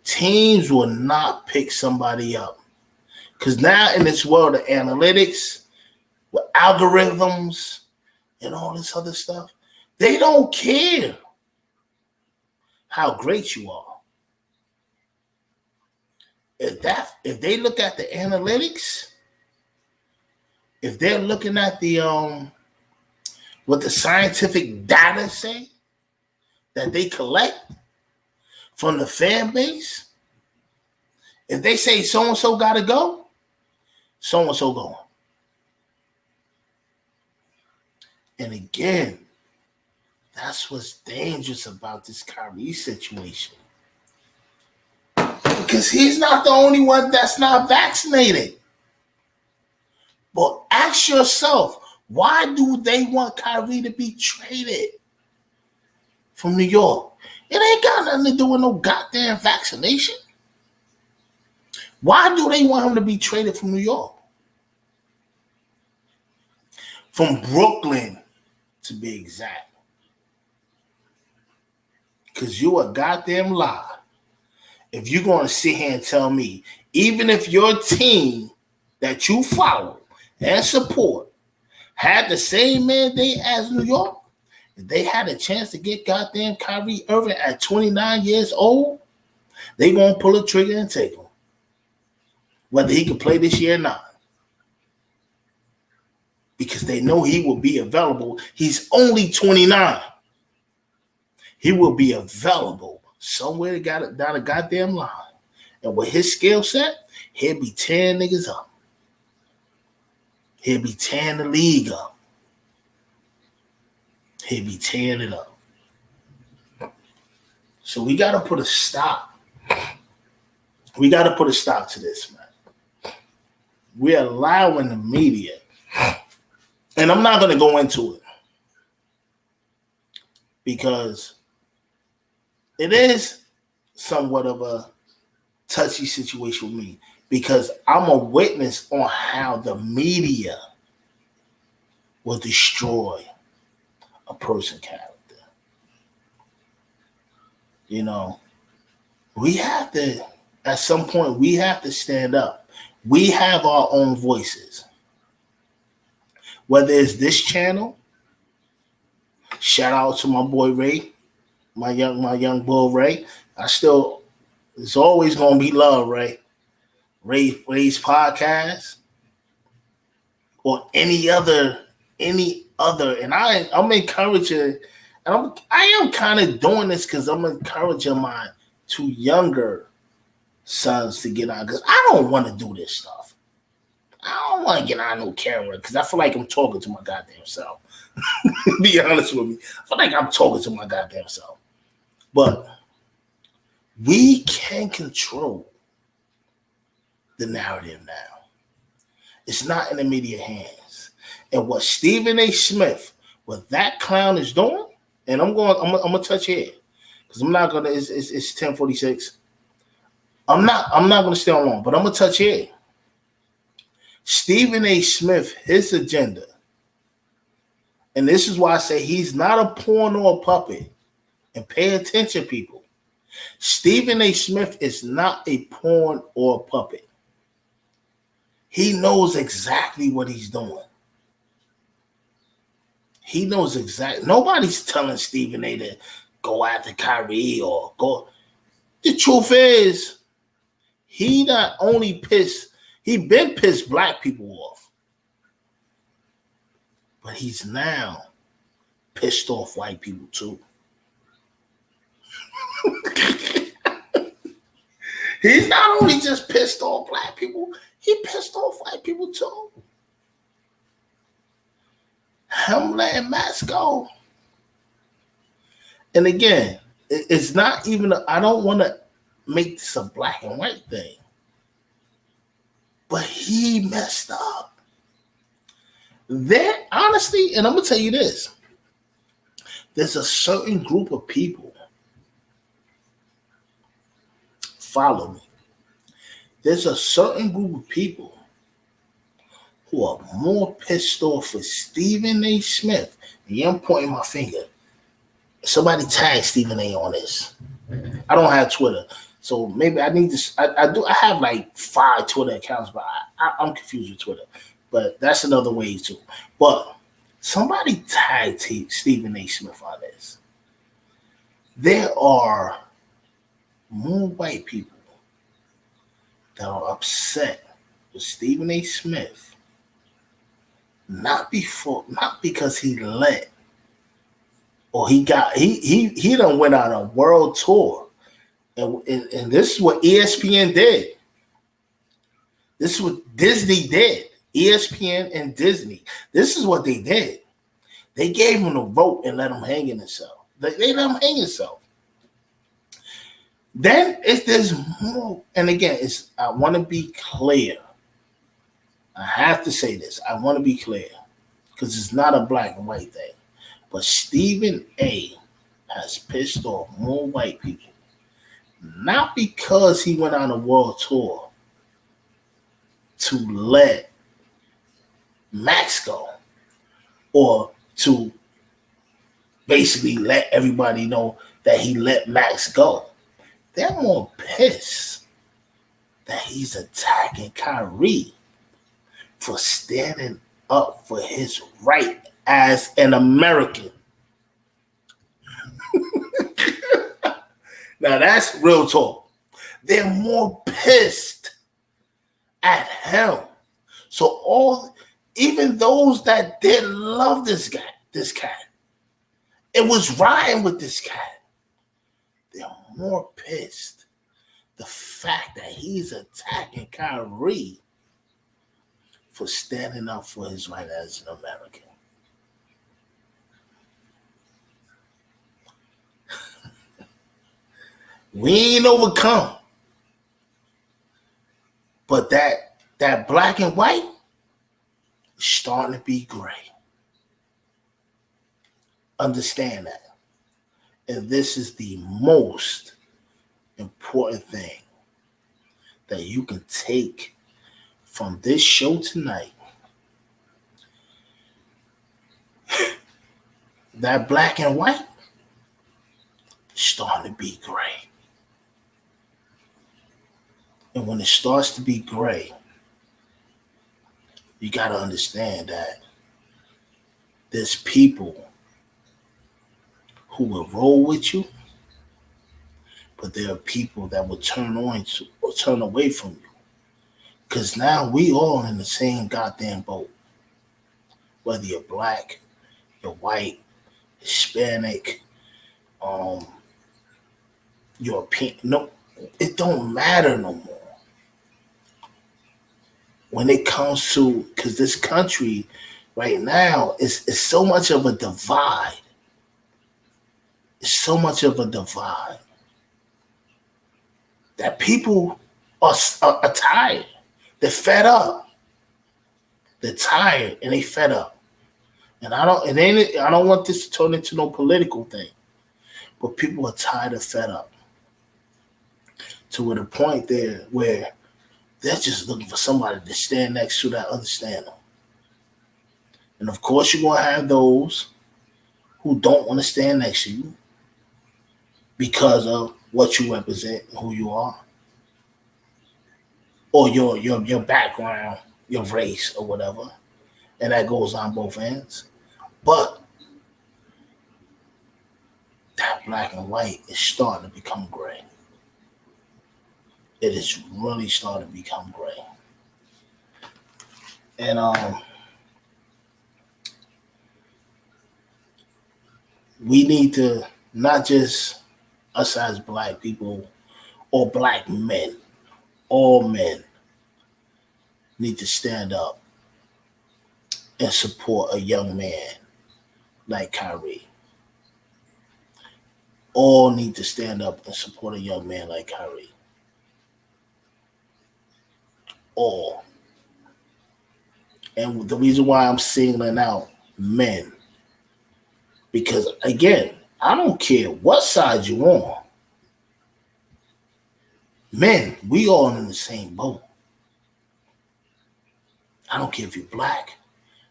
Teams will not pick somebody up. Because now in this world of analytics, with algorithms and all this other stuff, they don't care how great you are. If they look at the analytics, if they're looking at the what the scientific data say that they collect from the fan base, if they say so-and-so got to go, so-and-so going. And again, that's what's dangerous about this Kyrie situation. Because he's not the only one that's not vaccinated. But ask yourself, why do they want Kyrie to be traded from New York? It ain't got nothing to do with no goddamn vaccination. Why do they want him to be traded from New York? From Brooklyn, to be exact. Because you a goddamn lie. If you're going to sit here and tell me, even if your team that you follow and support had the same mandate as New York, if they had a chance to get goddamn Kyrie Irving at 29 years old, they going to pull a trigger and take him. Whether he can play this year or not. Because they know he will be available. He's only 29. He will be available somewhere down a goddamn line. And with his skill set, he'll be tearing niggas up. He'll be tearing the league up. He'll be tearing it up. So we got to put a stop. We got to put a stop to this, man. We're allowing the media, and I'm not going to go into it because it is somewhat of a touchy situation with me because I'm a witness on how the media will destroy a person's character. You know, we have to, at some point, we have to stand up. We have our own voices. Whether it's this channel, shout out to my boy Ray, my young boy Ray. It's always gonna be love, Ray. Ray's podcast or any other, and I'm encouraging, and I am kind of doing this because I'm encouraging my two younger sons to get on, because I don't want to do this stuff. I don't want to get on no camera because I feel like I'm talking to my goddamn self. Be honest with me. I feel like I'm talking to my goddamn self. But we can control the narrative now. It's not in the media hands. And what Stephen A. Smith, what that clown is doing, and I'm gonna touch here because I'm not gonna. It's 10:46. I'm not gonna stay on long, but I'm gonna touch here. Stephen A. Smith, his agenda, and this is why I say he's not a pawn or a puppet. And pay attention, people. Stephen A. Smith is not a pawn or a puppet. He knows exactly what he's doing. He knows exactly. Nobody's telling Stephen A. to go after Kyrie or go. The truth is, he not only pissed, he been pissed black people off, but he's now pissed off white people too. He's not only just pissed off black people, he pissed off white people too. Him letting Max go. And again, it's not even, I don't want to make this a black and white thing. But he messed up. There, honestly, and I'm going to tell you this. There's a certain group of people. Follow me. There's a certain group of people who are more pissed off with Stephen A. Smith. And yeah, I'm pointing my finger. Somebody tag Stephen A. on this. I don't have Twitter. So maybe I need to. I have like 5 Twitter accounts, but I'm confused with Twitter. But that's another way too. But somebody tagged Stephen A. Smith on this. There are more white people that are upset with Stephen A. Smith, not because he let, or he done went on a world tour. And this is what ESPN did. This is what Disney did. ESPN and Disney. This is what they did. They gave him a rope and let him hang in himself. They let him hang himself. Then there's more. And again, I want to be clear. I have to say this. I want to be clear because it's not a black and white thing. But Stephen A. has pissed off more white people. Not because he went on a world tour to let Max go or to basically let everybody know that he let Max go. They're more pissed that he's attacking Kyrie for standing up for his right as an American. Now that's real talk. They're more pissed at him. So even those that did love this cat, it was riding with this cat. They're more pissed. The fact that he's attacking Kyrie for standing up for his right as an American. We ain't overcome. But that black and white is starting to be gray. Understand that. And this is the most important thing that you can take from this show tonight. That black and white is starting to be gray. And when it starts to be gray, you got to understand that there's people who will roll with you, but there are people that will turn away from you. Because now we all in the same goddamn boat. Whether you're black, you're white, Hispanic, European. No, it don't matter no more. When it comes to, because this country right now is so much of a divide. It's so much of a divide that people are tired. They're fed up. They're tired and they fed up. And I don't want this to turn into no political thing, but people are tired and fed up to the point there where they're just looking for somebody to stand next to that understand them. And of course, you're gonna have those who don't want to stand next to you because of what you represent, who you are, or your background, your race, or whatever. And that goes on both ends. But that black and white is starting to become gray. It is really starting to become gray. And we need to, not just us as black people or black men, all men need to stand up and support a young man like Kyrie. All need to stand up and support a young man like Kyrie. All. And the reason why I'm singling out men, because again, I don't care what side you're on. Men, we all in the same boat. I don't care if you're black.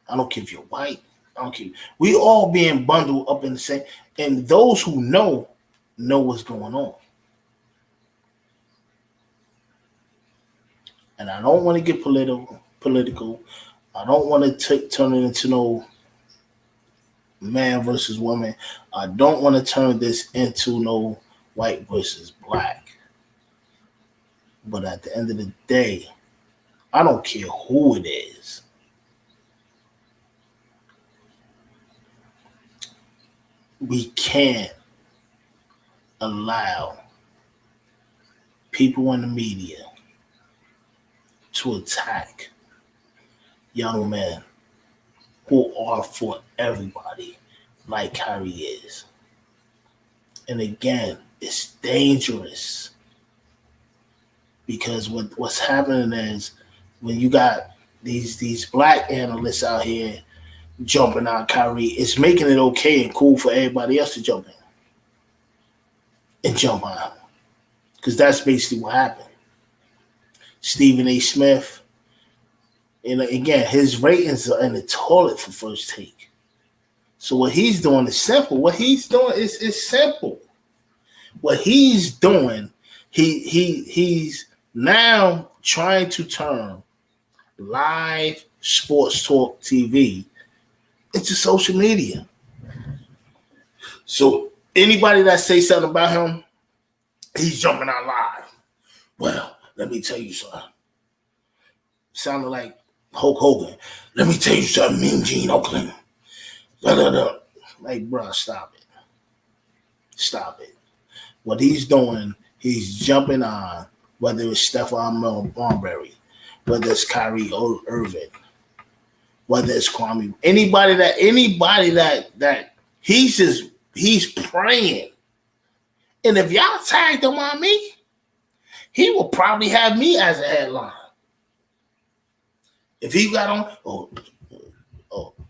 I don't care if you're white. I don't care. We all being bundled up in the same. And those who know what's going on. And I don't want to get political. I don't want to turn it into no man versus woman. I don't want to turn this into no white versus black. But at the end of the day, I don't care who it is. We can't allow people in the media to attack young men who are for everybody like Kyrie is. And again, it's dangerous because what's happening is when you got these black analysts out here jumping on Kyrie, it's making it okay and cool for everybody else to jump in and jump on him. Because that's basically what happened. Stephen A. Smith, and again, his ratings are in the toilet for First Take. So what he's doing is simple. What he's doing is simple. What he's doing, he's now trying to turn live sports talk TV into social media. So anybody that says something about him, he's jumping out live. Well, let me tell you something. Sounded like Hulk Hogan. Let me tell you something, Mean Gene Oakland. Like, bro, stop it. Stop it. What he's doing, he's jumping on, whether it's Stephon Marbury, whether it's Kyrie Irving, whether it's Kwame, anybody that he's praying. And if y'all tagged him on me, he will probably have me as a headline. If he got on,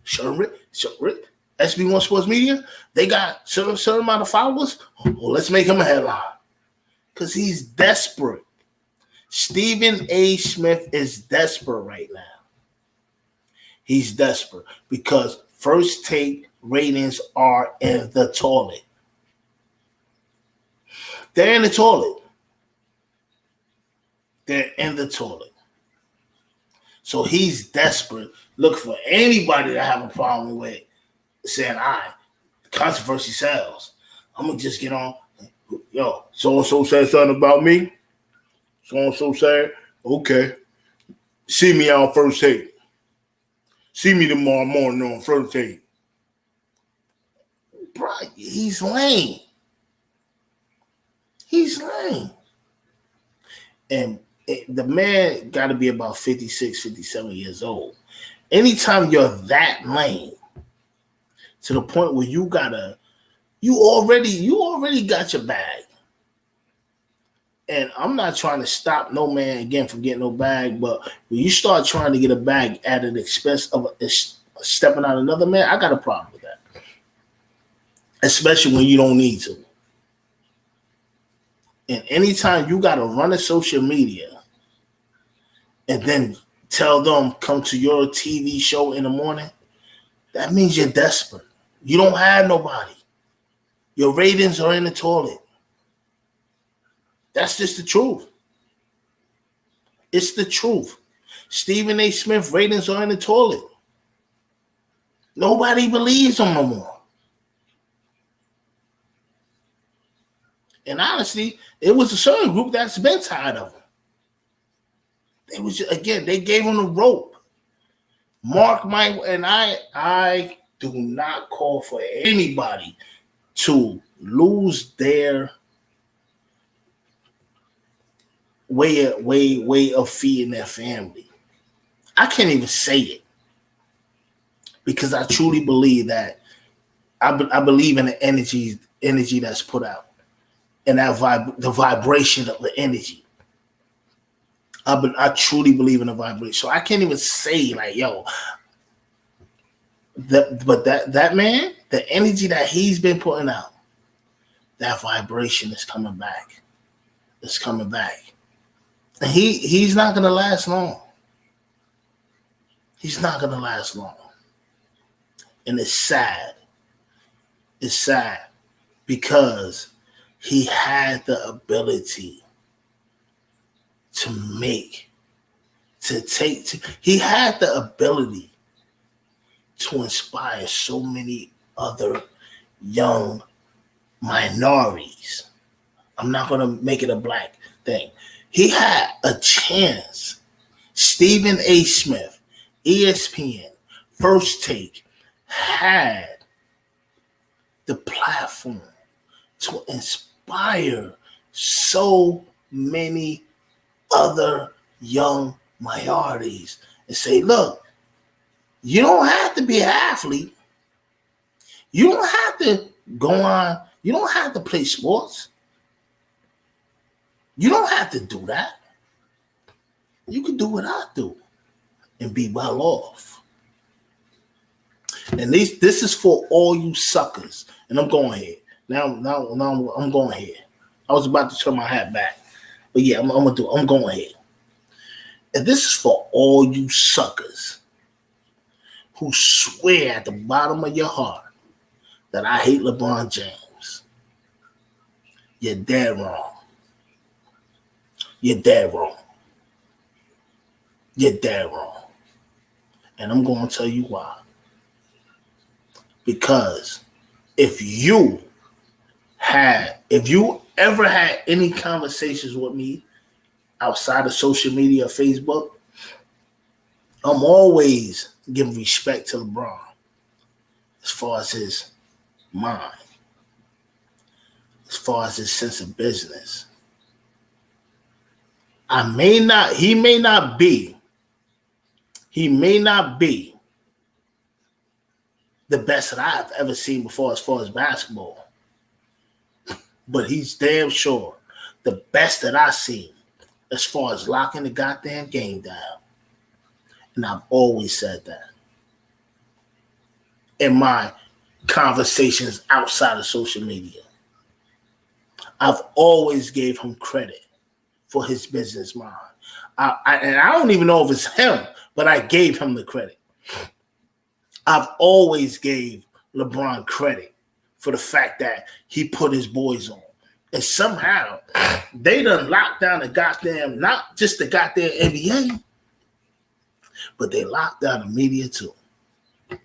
Sharpe, SB1 Sports Media, they got certain amount of followers. Let's make him a headline. Because he's desperate. Stephen A. Smith is desperate right now. He's desperate because First Take ratings are in the toilet. They're in the toilet. They're in the toilet. So he's desperate, looking for anybody to have a problem with saying, controversy sells. I'm going to just get on. Yo, so-and-so said something about me. So-and-so said, okay. See me on First Take. See me tomorrow morning on First Take. Bro, he's lame. He's lame. And the man got to be about 56, 57 years old. Anytime you're that lame, to the point where you already got your bag. And I'm not trying to stop no man again from getting no bag, but when you start trying to get a bag at an expense of stepping on another man, I got a problem with that. Especially when you don't need to. And anytime you got to run a social media and then tell them come to your TV show in the morning, that means you're desperate. You don't have nobody. Your ratings are in the toilet. That's just the truth. It's the truth. Stephen A. Smith ratings are in the toilet. Nobody believes him no more. And honestly, it was a certain group that's been tired of him. They gave him the rope. Mark my, and I do not call for anybody to lose their way of feeding their family. I can't even say it because I truly believe that I believe in the energy that's put out and that the vibration of the energy. I truly believe in the vibration. So I can't even say like, yo, that man, the energy that he's been putting out, that vibration is coming back. It's coming back. And he's not gonna last long. He's not gonna last long. And it's sad. It's sad because he had the ability he had the ability to inspire so many other young minorities. I'm not going to make it a black thing. He had a chance. Stephen A. Smith, ESPN, First Take, had the platform to inspire so many other young minorities and say, look, you don't have to be an athlete. You don't have to go on. You don't have to play sports. You don't have to do that. You can do what I do and be well off. And this is for all you suckers. And I'm going here. Now I'm going here. I was about to turn my hat back. But yeah, I'm going here. And this is for all you suckers who swear at the bottom of your heart that I hate LeBron James. You're dead wrong. You're dead wrong. You're dead wrong. And I'm going to tell you why. Because if you ever had any conversations with me outside of social media or Facebook, I'm always giving respect to LeBron as far as his mind, as far as his sense of business. He may not be the best that I've ever seen before as far as basketball. But he's damn sure the best that I've seen as far as locking the goddamn game down. And I've always said that in my conversations outside of social media. I've always gave him credit for his business mind. And I don't even know if it's him, but I gave him the credit. I've always gave LeBron credit for the fact that he put his boys on. And somehow they done locked down the goddamn, not just the goddamn NBA, but they locked down the media too. And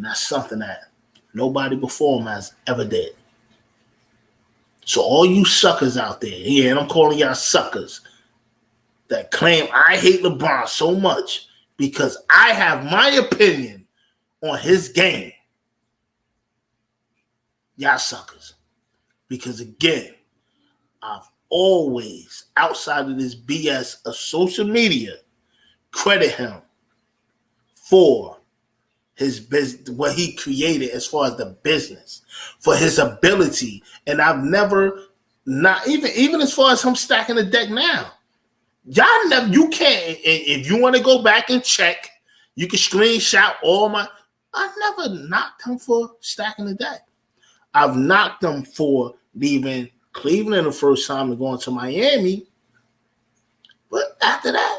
that's something that nobody before him has ever did. So all you suckers out there, yeah, and I'm calling y'all suckers, that claim I hate LeBron so much because I have my opinion on his game, y'all suckers. Because again, I've always, outside of this BS of social media, credit him for his business, what he created as far as the business, for his ability. And I've never, not even as far as him stacking the deck now. Y'all never, you can't, if you want to go back and check, you can screenshot all my, I never knocked him for stacking the deck. I've knocked him for leaving Cleveland the first time and going to Miami. But after that,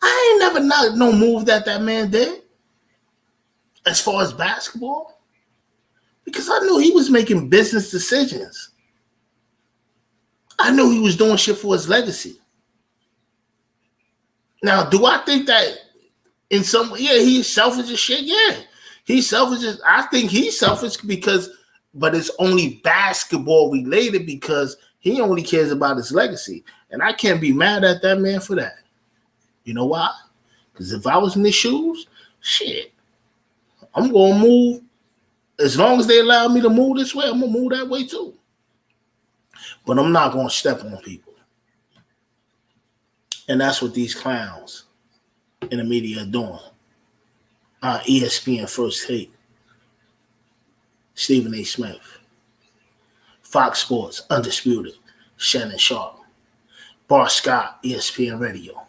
I ain't never knocked no move that man did as far as basketball. Because I knew he was making business decisions. I knew he was doing shit for his legacy. Now, do I think that in some way, yeah, he's selfish as shit? Yeah. He's selfish. I think he's selfish because, but it's only basketball related because he only cares about his legacy. And I can't be mad at that man for that. You know why? Because if I was in his shoes, shit, I'm going to move. As long as they allow me to move this way, I'm going to move that way too. But I'm not going to step on people. And that's what these clowns in the media are doing. ESPN First Take, Stephen A. Smith, Fox Sports, Undisputed, Shannon Sharpe, Bart Scott, ESPN Radio,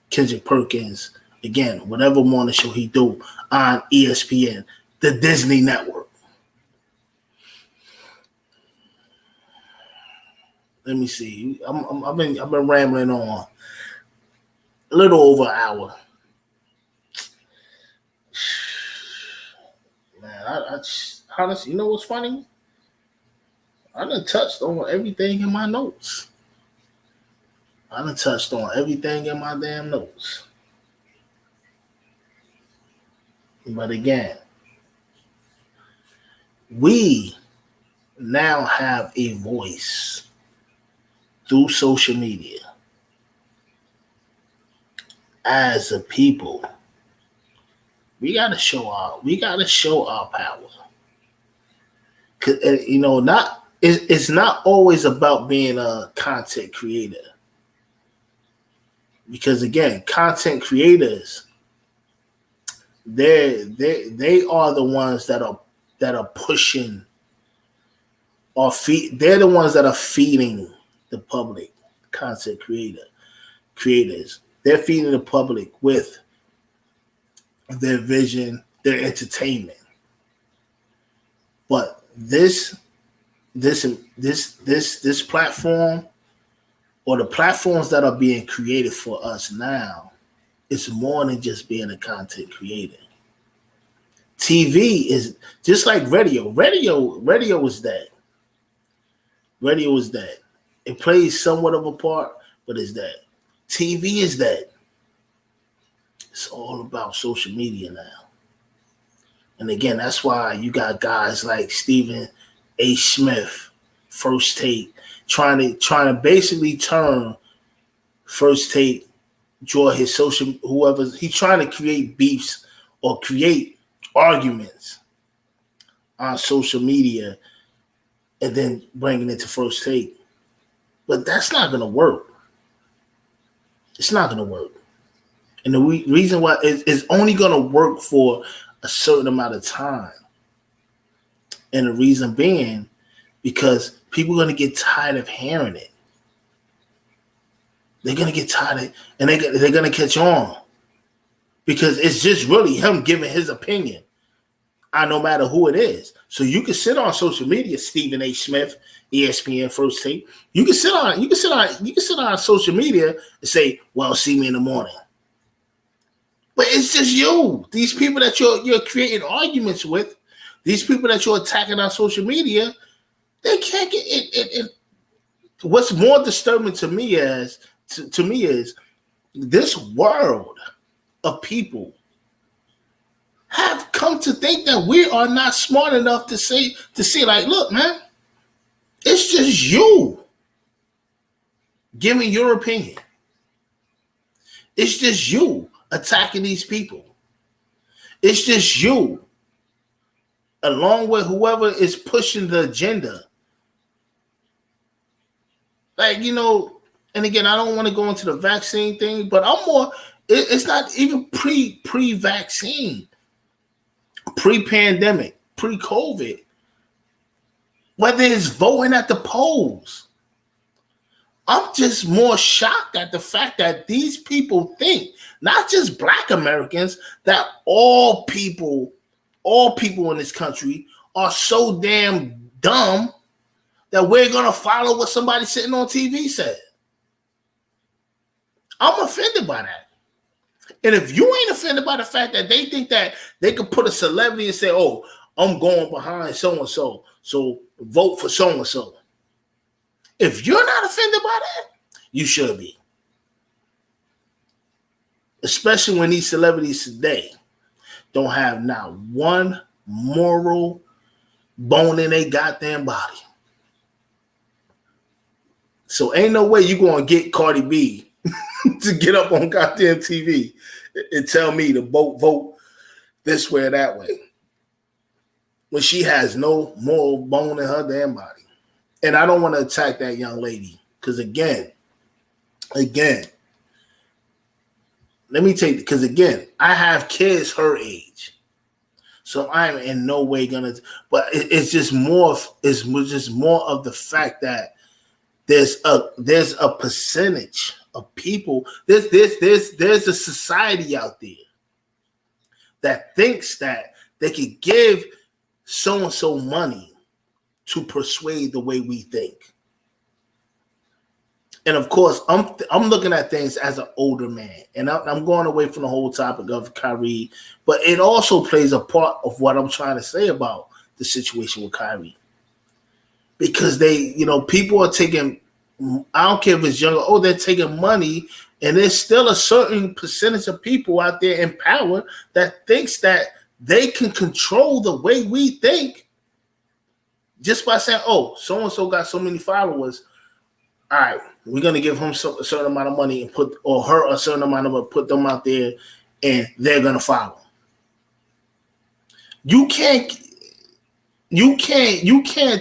Kendrick Perkins, again, whatever morning show he do on ESPN, the Disney Network. Let me see. I've been rambling on a little over an hour. Man, I honestly, you know what's funny? I done touched on everything in my notes. I done touched on everything in my damn notes. But again, we now have a voice through social media as a people. We gotta show our power. You know, it's not always about being a content creator. Because again, content creators, they are the ones that are pushing or they're the ones that are feeding the public, content creators. They're feeding the public with their vision, their entertainment. But this platform, or the platforms that are being created for us now, it's more than just being a content creator. TV is just like radio. Radio is dead. Radio is dead. It plays somewhat of a part, but it's dead. TV is dead. It's all about social media now. And again, that's why you got guys like Stephen A. Smith, First Take, trying to basically turn First Take, draw his social, he's trying to create beefs or create arguments on social media and then bringing it to First Take. But that's not going to work. It's not going to work. And the reason why it's only going to work for a certain amount of time. And the reason being, because people are going to get tired of hearing it. They're going to get tired of it, and they're going to catch on. Because it's just really him giving his opinion on no matter who it is. So you can sit on social media, Stephen A. Smith, ESPN First Take. You can sit on social media and say, well, see me in the morning. But it's just you. These people that you're creating arguments with, these people that you're attacking on social media, they can't get it. What's more disturbing to me is this world of people have come to think that we are not smart enough to see like, look, man, it's just you giving your opinion. It's just you attacking these people. It's just you, along with whoever is pushing the agenda. Like, you know, and again, I don't want to go into the vaccine thing, but I'm more, it's not even pre-vaccine, pre-pandemic, pre-COVID. Whether it's voting at the polls. I'm just more shocked at the fact that these people think, not just Black Americans, that all people in this country are so damn dumb that we're going to follow what somebody sitting on TV said. I'm offended by that. And if you ain't offended by the fact that they think that they could put a celebrity and say, oh, I'm going behind so-and-so, so vote for so-and-so. If you're not offended by that, you should be. Especially when these celebrities today don't have not one moral bone in their goddamn body. So ain't no way you going to get Cardi B to get up on goddamn TV and tell me to vote this way or that way when she has no moral bone in her damn body. And I don't want to attack that young lady because again, let me take, because again, I have kids her age. So I'm in no way gonna, but it's just more of the fact that there's a percentage of people, there's a society out there that thinks that they could give so-and-so money to persuade the way we think. And of course, I'm looking at things as an older man, and I'm going away from the whole topic of Kyrie, but it also plays a part of what I'm trying to say about the situation with Kyrie. Because they, you know, people are taking, I don't care if it's younger, they're taking money, and there's still a certain percentage of people out there in power that thinks that they can control the way we think just by saying, oh, so-and-so got so many followers. All right, we're going to give him a certain amount of money and or her a certain amount of money, put them out there, and they're going to follow. You can't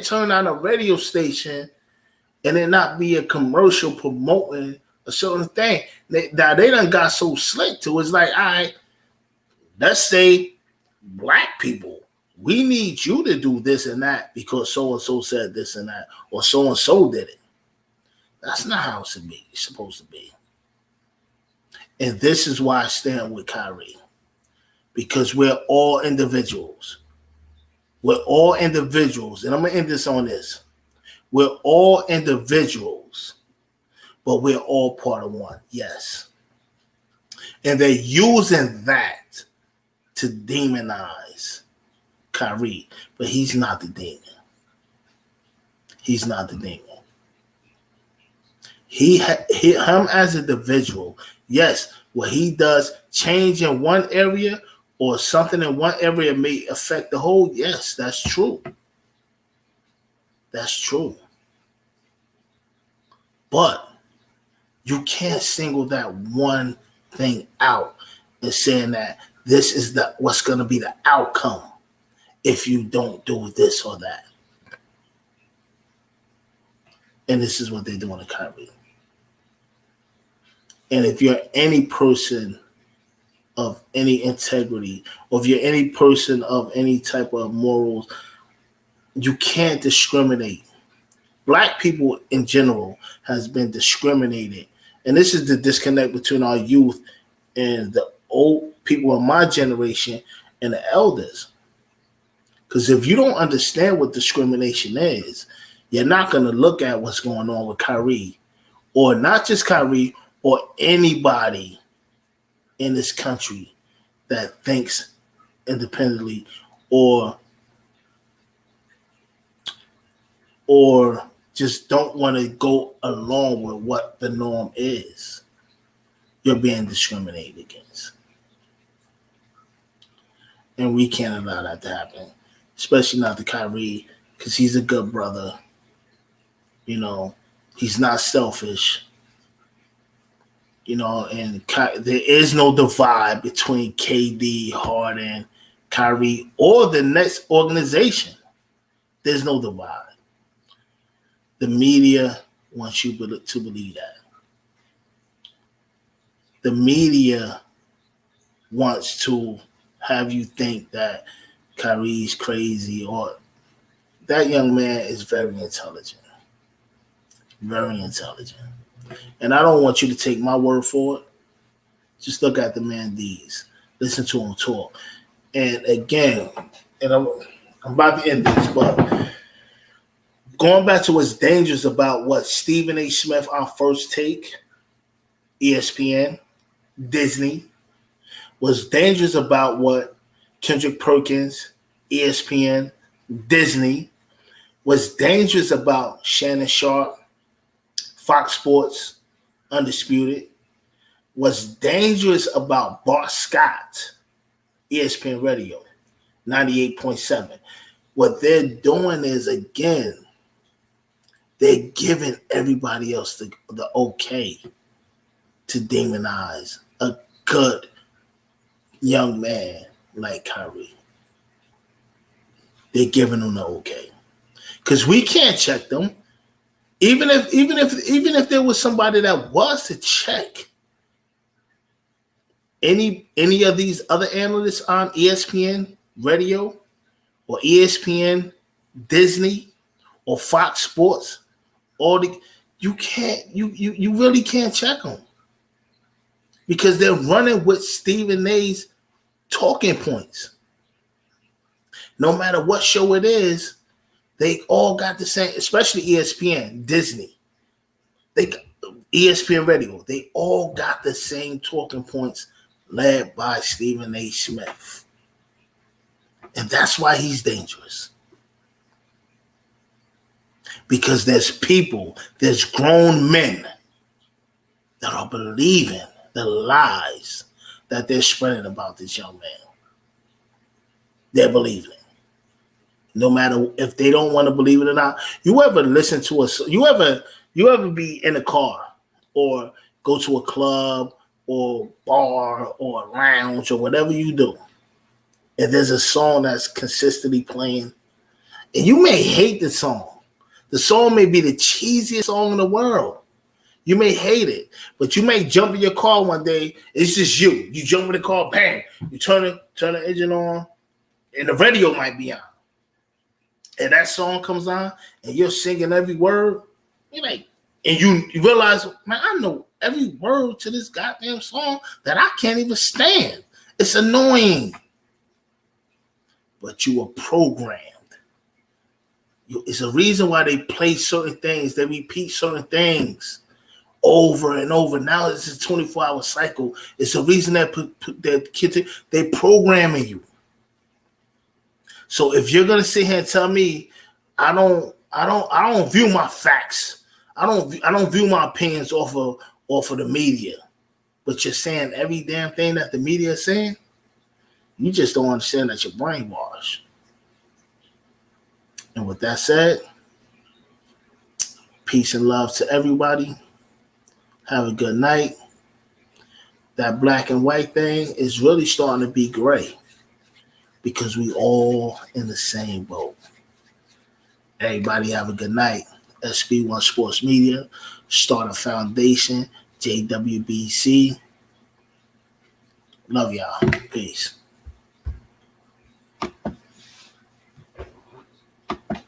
turn on a radio station and it not be a commercial promoting a certain thing. They done got so slick to it. It's like, all right, let's say Black people, we need you to do this and that because so-and-so said this and that, or so-and-so did it. That's not how it's supposed to be. And this is why I stand with Kyrie. Because we're all individuals. We're all individuals. And I'm going to end this on this. We're all individuals, but we're all part of one. Yes. And they're using that to demonize Kyrie, but he's not the demon. He's not the demon. Him as an individual, yes, what he does change in one area or something in one area may affect the whole. Yes, that's true. That's true. But you can't single that one thing out and saying that this is what's going to be the outcome if you don't do this or that. And this is what they're doing to Kyrie. And if you're any person of any integrity, or if you're any person of any type of morals, you can't discriminate. Black people in general has been discriminated. And this is the disconnect between our youth and the old people of my generation and the elders. Because if you don't understand what discrimination is, you're not going to look at what's going on with Kyrie, or not just Kyrie, or anybody in this country that thinks independently or just don't want to go along with what the norm is. You're being discriminated against. And we can't allow that to happen, especially not to Kyrie, because he's a good brother. You know, he's not selfish. and there is no divide between KD, Harden, Kyrie, or the next organization. There's no divide. The media wants you to believe that. The media wants to have you think that Kyrie's crazy, or that young man is very intelligent. Very intelligent. And I don't want you to take my word for it. Just look at the man D's. Listen to him talk. And again, and I'm about to end this, but going back to what's dangerous about what Stephen A. Smith, our first take, ESPN, Disney, was dangerous about what Kendrick Perkins, ESPN, Disney, was dangerous about Shannon Sharpe, Fox Sports, Undisputed, was dangerous about Bart Scott, ESPN Radio, 98.7. What they're doing is, again, they're giving everybody else the okay to demonize a good young man like Kyrie. They're giving them the okay. Because we can't check them. Even if there was somebody that was to check any of these other analysts on ESPN Radio or ESPN Disney or Fox Sports, you really can't check them because they're running with Stephen A's talking points. No matter what show it is, they all got the same, especially ESPN, Disney, ESPN Radio. They all got the same talking points led by Stephen A. Smith. And that's why he's dangerous. Because there's grown men that are believing the lies that they're spreading about this young man. They're believing it. No matter if they don't want to believe it or not. You ever listen to you ever be in a car or go to a club or bar or a lounge or whatever you do, and there's a song that's consistently playing, and you may hate the song. The song may be the cheesiest song in the world. You may hate it, but you may jump in your car one day. It's just you. You jump in the car, bang. You turn the engine on, and the radio might be on. And that song comes on, and you're singing every word. You're like, and you realize, man, I know every word to this goddamn song that I can't even stand. It's annoying. But you were programmed. It's a reason why they play certain things. They repeat certain things over and over. Now it's a 24-hour cycle. It's a reason that kids, they programming you. So if you're gonna sit here and tell me I don't view my facts, I don't view my opinions off of the media, but you're saying every damn thing that the media is saying, you just don't understand that you're brainwashed. And with that said, peace and love to everybody. Have a good night. That black and white thing is really starting to be gray. Because we all in the same boat. Everybody have a good night. SB1 Sports Media, Starter Foundation, JWBC. Love y'all. Peace.